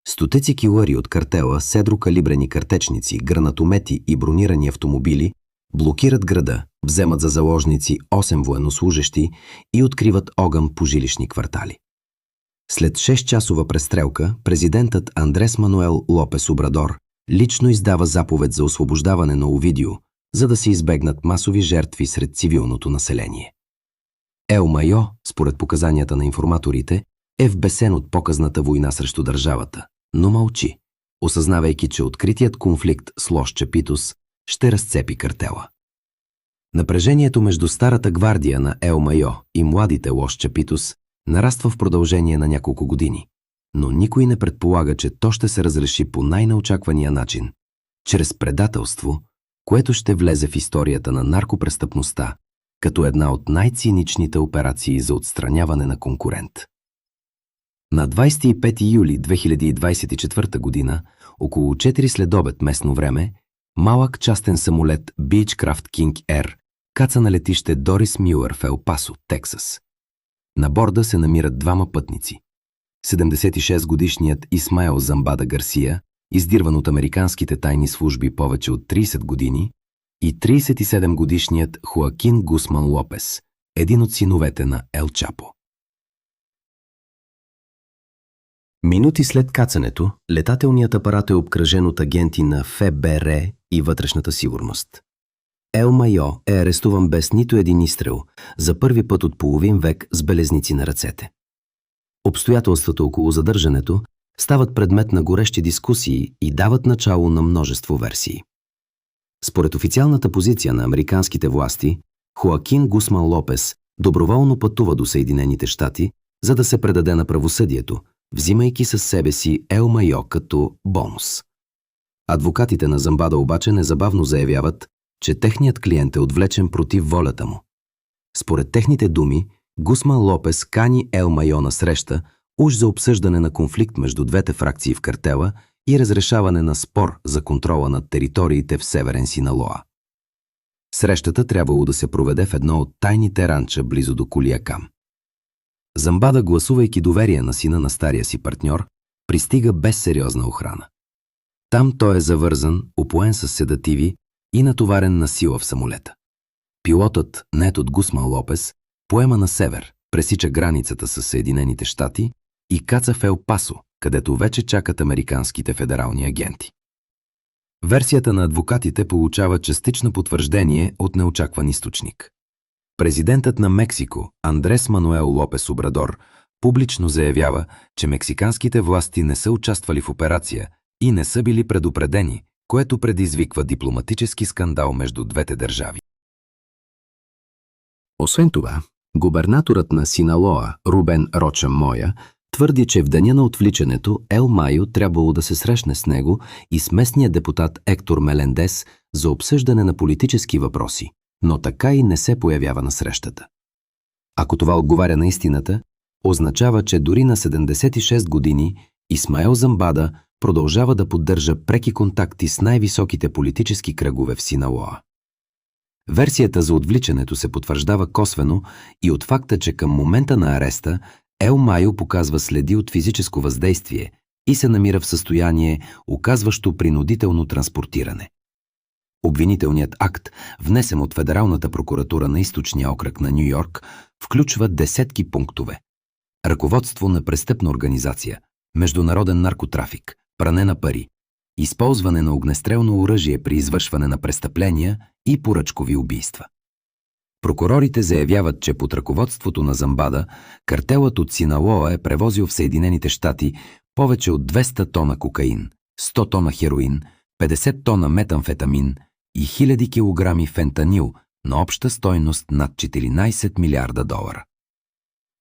Стотици килъри от картела, седрокалибрени картечници, гранатомети и бронирани автомобили блокират града, вземат за заложници 8 военнослужещи и откриват огън по жилищни квартали. След 6-часова престрелка, президентът Андрес Мануел Лопес Обрадор лично издава заповед за освобождаване на Овидио, за да се избегнат масови жертви сред цивилното население. Ел Майо, според показанията на информаторите, е вбесен от показната война срещу държавата, но мълчи, осъзнавайки, че откритият конфликт с Лос Чапитос ще разцепи картела. Напрежението между старата гвардия на Ел Майо и младите Лос Чапитос нараства в продължение на няколко години, но никой не предполага, че то ще се разреши по най-неочаквания начин – чрез предателство, което ще влезе в историята на наркопрестъпността като една от най-циничните операции за отстраняване на конкурент. На 25 юли 2024 година, около 4 следобед местно време, малък частен самолет Beechcraft King Air каца на летище Дорис Мюър в Ел Пасо, Тексас. На борда се намират двама пътници. 76-годишният Исмаел Замбада Гарсия, издирван от американските тайни служби повече от 30 години, и 37-годишният Хоакин Гусман Лопес, един от синовете на Ел Чапо. Минути след кацането, летателният апарат е обкръжен от агенти на ФБР и вътрешната сигурност. Ел Майо е арестуван без нито един изстрел, за първи път от половин век с белезници на ръцете. Обстоятелствата около задържането стават предмет на горещи дискусии и дават начало на множество версии. Според официалната позиция на американските власти, Хоакин Гусман Лопес доброволно пътува до Съединените щати, за да се предаде на правосъдието, взимайки със себе си Ел Майо като бонус. Адвокатите на Замбада обаче незабавно заявяват, че техният клиент е отвлечен против волята му. Според техните думи, Гусман Лопес кани Ел Майо на среща, уж за обсъждане на конфликт между двете фракции в картела и разрешаване на спор за контрола над териториите в Северен Синалоа. Срещата трябвало да се проведе в едно от тайните ранча близо до Кулиакам. Замбада, гласувайки доверие на сина на стария си партньор, пристига без сериозна охрана. Там той е завързан, опоен с седативи и натоварен на сила в самолета. Пилотът, нет от Гусман Лопес, поема на север, пресича границата с Съединените щати и каца в Ел Пасо, където вече чакат американските федерални агенти. Версията на адвокатите получава частично потвърждение от неочакван източник. Президентът на Мексико, Андрес Мануел Лопес Обрадор, публично заявява, че мексиканските власти не са участвали в операция и не са били предупредени, което предизвиква дипломатически скандал между двете държави. Освен това, губернаторът на Синалоа, Рубен Роча Моя, твърди, че в деня на отвличането Ел Майо трябвало да се срещне с него и с местния депутат Ектор Мелендес за обсъждане на политически въпроси, но така и не се появява на срещата. Ако това отговаря на истината, означава, че дори на 76 години Исмаел Замбада продължава да поддържа преки контакти с най-високите политически кръгове в Синалоа. Версията за отвличането се потвърждава косвено и от факта, че към момента на ареста Ел Майо показва следи от физическо въздействие и се намира в състояние, оказващо принудително транспортиране. Обвинителният акт, внесен от Федералната прокуратура на източния окръг на Ню-Йорк, включва десетки пунктове. Ръководство на престъпна организация, международен наркотрафик, пране на пари, използване на огнестрелно оръжие при извършване на престъпления и поръчкови убийства. Прокурорите заявяват, че под ръководството на Замбада картелът от Синалоа е превозил в Съединените щати повече от 200 тона кокаин, 100 тона хероин, 50 тона метамфетамин и хиляди килограми фентанил на обща стойност над 14 милиарда долара.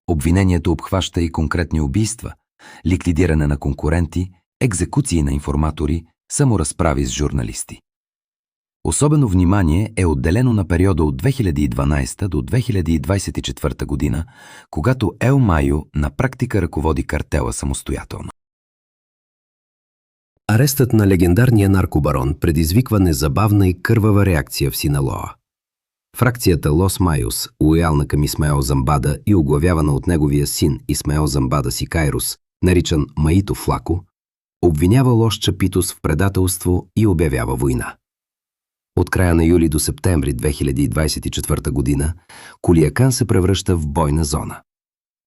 Обвинението обхваща и конкретни убийства, ликвидиране на конкуренти, екзекуции на информатори, саморазправи с журналисти. Особено внимание е отделено на периода от 2012 до 2024 година, когато Ел Майо на практика ръководи картела самостоятелно. Арестът на легендарния наркобарон предизвиква незабавна и кървава реакция в Синалоа. Фракцията Лос Майос, лоялна към Исмаел Замбада и оглавявана от неговия син Исмаел Замбада Сикайрус, наричан Маито Флако, обвинява Лос Чапитос в предателство и обявява война. От края на юли до септември 2024 година Кулиакан се превръща в бойна зона.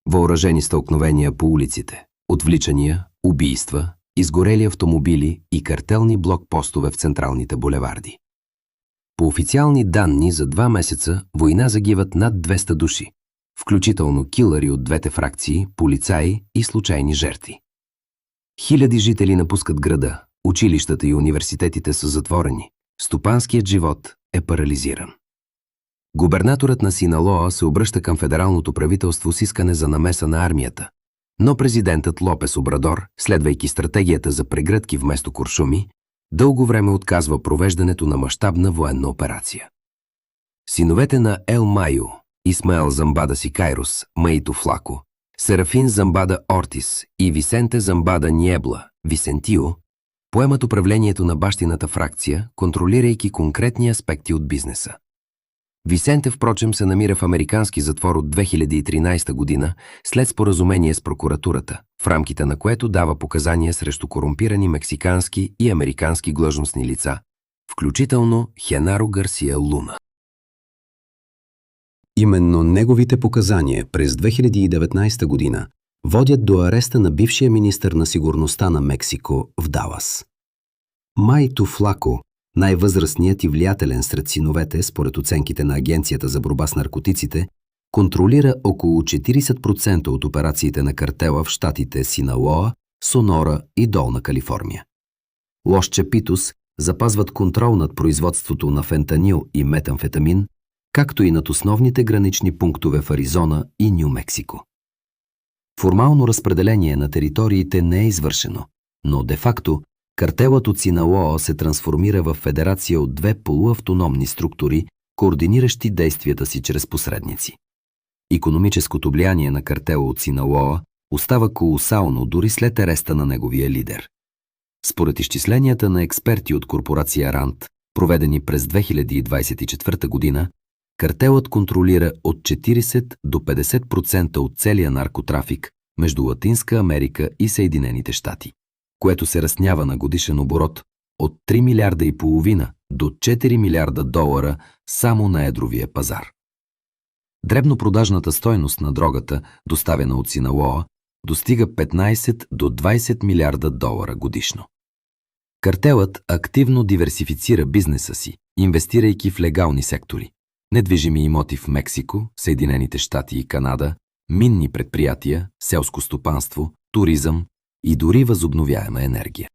Въоръжени стълкновения по улиците, отвличания, убийства, изгорели автомобили и картелни блокпостове в централните булеварди. По официални данни за 2 месеца война загиват над 200 души, включително килъри от двете фракции, полицаи и случайни жертви. Хиляди жители напускат града, училищата и университетите са затворени, стопанският живот е парализиран. Губернаторът на Синалоа се обръща към федералното правителство с искане за намеса на армията, но президентът Лопес Обрадор, следвайки стратегията за прегръдки вместо куршуми, дълго време отказва провеждането на мащабна военна операция. Синовете на Ел Майо, Исмаел Замбада Сикайрус, Маито Флако, Серафин Замбада Ортис и Висенте Замбада Ниебла, Висентио, поемат управлението на бащината фракция, контролирайки конкретни аспекти от бизнеса. Висенте, впрочем, се намира в американски затвор от 2013 година след споразумение с прокуратурата, в рамките на което дава показания срещу корумпирани мексикански и американски длъжностни лица, включително Хенаро Гарсия Луна. Именно неговите показания през 2019 година водят до ареста на бившия министър на сигурността на Мексико в Далас. Маито Флако, най-възрастният и влиятелен сред синовете, според оценките на Агенцията за борба с наркотиците, контролира около 40% от операциите на картела в щатите Синалоа, Сонора и Долна Калифорния. Лос Чапитос запазват контрол над производството на фентанил и метамфетамин, както и над основните гранични пунктове в Аризона и Ню-Мексико. Формално разпределение на териториите не е извършено, но де-факто картелът от Синалоа се трансформира в федерация от две полуавтономни структури, координиращи действията си чрез посредници. Икономическото влияние на картела от Синалоа остава колосално дори след ареста на неговия лидер. Според изчисленията на експерти от корпорация Ранд, проведени през 2024 година, картелът контролира от 40 до 50% от целия наркотрафик между Латинска Америка и Съединените щати, което се разснява на годишен оборот от 3 милиарда и половина до 4 милиарда долара само на едровия пазар. Дребнопродажната стойност на дрогата, доставена от Синалоа, достига 15 до 20 милиарда долара годишно. Картелът активно диверсифицира бизнеса си, инвестирайки в легални сектори – недвижими имоти в Мексико, Съединените щати и Канада, минни предприятия, селско стопанство, туризъм и дори възобновяема енергия.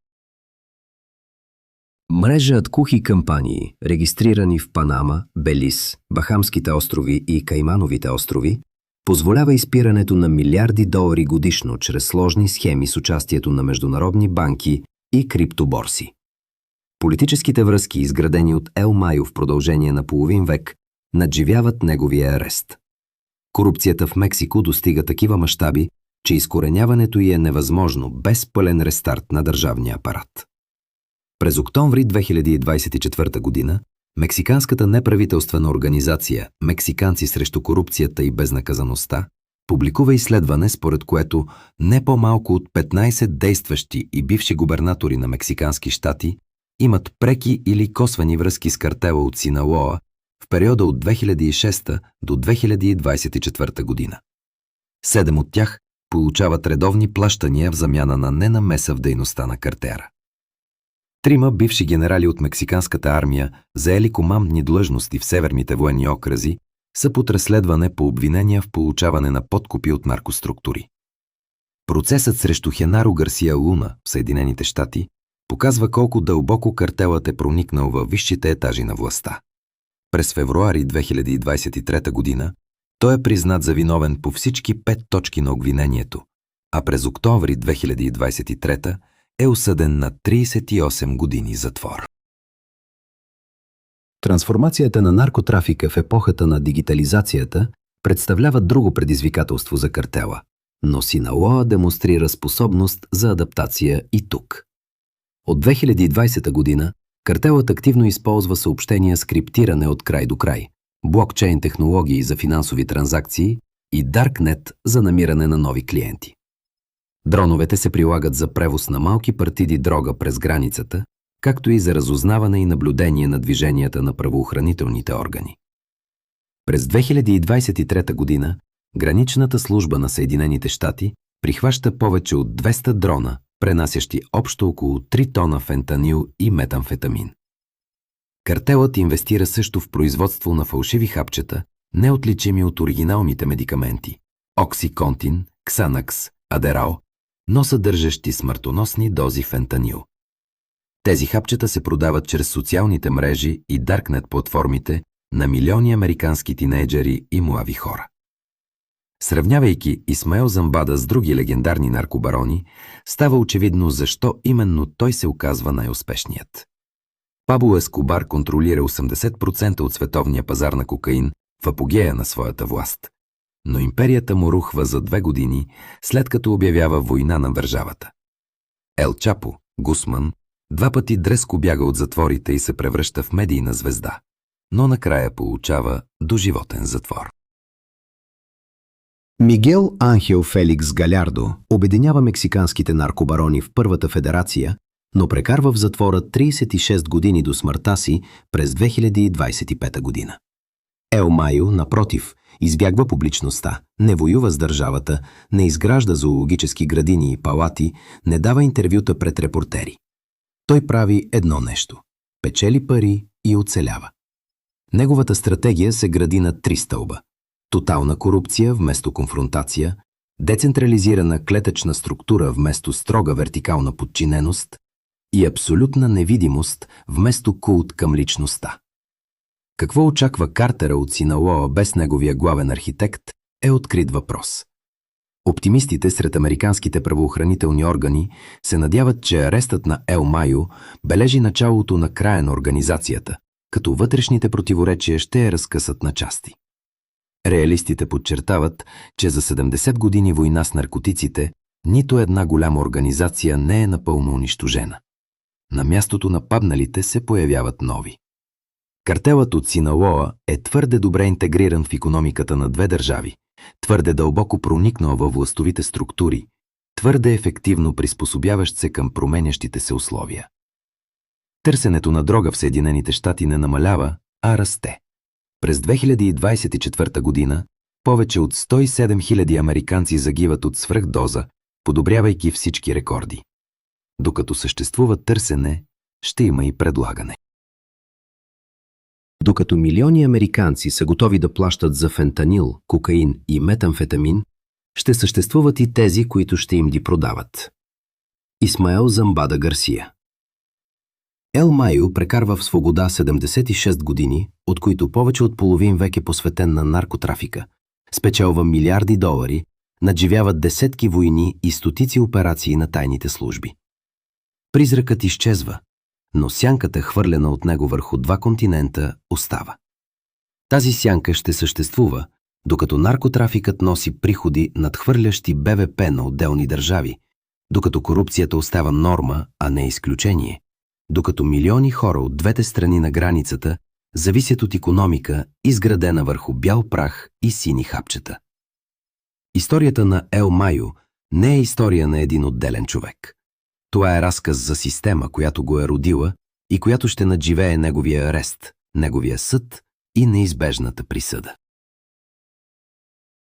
Мрежа от кухи кампании, регистрирани в Панама, Белиз, Бахамските острови и Каймановите острови, позволява изпирането на милиарди долари годишно чрез сложни схеми с участието на международни банки и криптоборси. Политическите връзки, изградени от Ел Майо в продължение на половин век, надживяват неговия арест. Корупцията в Мексико достига такива мащаби, че изкореняването й е невъзможно без пълен рестарт на държавния апарат. През октомври 2024 година мексиканската неправителствена организация «Мексиканци срещу корупцията и безнаказаността» публикува изследване, според което не по-малко от 15 действащи и бивши губернатори на мексикански щати имат преки или косвени връзки с картела от Синалоа в периода от 2006 до 2024 година. 7 от тях получават редовни плащания в замяна на ненамеса в дейността на картера. 3 бивши генерали от мексиканската армия, заели командни длъжности в северните военни окръзи, са под разследване по обвинения в получаване на подкупи от наркоструктури. Процесът срещу Хенаро Гарсия Луна в Съединените щати показва колко дълбоко картелът е проникнал във висшите етажи на властта. През февруари 2023 година той е признат за виновен по всички 5 точки на обвинението, а през октомври 2023 е осъден на 38 години затвор. Трансформацията на наркотрафика в епохата на дигитализацията представлява друго предизвикателство за картела, но Синалоа демонстрира способност за адаптация и тук. От 2020 година картелът активно използва съобщения с криптиране от край до край, блокчейн технологии за финансови транзакции и Даркнет за намиране на нови клиенти. Дроновете се прилагат за превоз на малки партиди дрога през границата, както и за разузнаване и наблюдение на движенията на правоохранителните органи. През 2023 година Граничната служба на Съединените щати прихваща повече от 200 дрона, пренасящи общо около 3 тона фентанил и метамфетамин. Картелът инвестира също в производство на фалшиви хапчета, неотличими от оригиналните медикаменти – оксиконтин, ксанакс, адерал, но съдържащи смъртоносни дози фентанил. Тези хапчета се продават чрез социалните мрежи и Даркнет платформите на милиони американски тинейджери и млади хора. Сравнявайки Исмаел Замбада с други легендарни наркобарони, става очевидно защо именно той се оказва най-успешният. Пабло Ескобар контролира 80% от световния пазар на кокаин в апогея на своята власт, но империята му рухва за 2 години, след като обявява война на държавата. Ел Чапо, Гусман, 2 пъти дреско бяга от затворите и се превръща в медийна звезда, но накрая получава доживотен затвор. Мигел Анхел Феликс Галярдо обединява мексиканските наркобарони в Първата федерация, но прекарва в затвора 36 години до смъртта си през 2025 година. Ел Майо, напротив, избягва публичността, не воюва с държавата, не изгражда зоологически градини и палати, не дава интервюта пред репортери. Той прави едно нещо – печели пари и оцелява. Неговата стратегия се гради на 3 стълба – тотална корупция вместо конфронтация, децентрализирана клетъчна структура вместо строга вертикална подчиненост и абсолютна невидимост вместо култ към личността. Какво очаква Картера от Синалоа без неговия главен архитект е открит въпрос. Оптимистите сред американските правоохранителни органи се надяват, че арестът на Ел Майо бележи началото на края на организацията, като вътрешните противоречия ще я разкъсат на части. Реалистите подчертават, че за 70 години война с наркотиците нито една голяма организация не е напълно унищожена. На мястото на падналите се появяват нови. Картелът от Синалоа е твърде добре интегриран в икономиката на две държави, твърде дълбоко проникнал във властовите структури, твърде ефективно приспособяващ се към променящите се условия. Търсенето на дрога в Съединените щати не намалява, а расте. През 2024 година повече от 107 000 американци загиват от свръхдоза, подобрявайки всички рекорди. Докато съществува търсене, ще има и предлагане. Докато милиони американци са готови да плащат за фентанил, кокаин и метамфетамин, ще съществуват и тези, които ще им ги продават. Исмаел Замбада Гарсия. Ел Майо прекарва в свобода 76 години, от които повече от половин век е посветен на наркотрафика, спечелва милиарди долари, надживява десетки войни и стотици операции на тайните служби. Призракът изчезва, но сянката, хвърлена от него върху два континента, остава. Тази сянка ще съществува, докато наркотрафикът носи приходи, надхвърлящи БВП на отделни държави, докато корупцията остава норма, а не изключение, докато милиони хора от двете страни на границата зависят от икономика, изградена върху бял прах и сини хапчета. Историята на Ел Майо не е история на един отделен човек. Това е разказ за система, която го е родила и която ще надживее неговия арест, неговия съд и неизбежната присъда.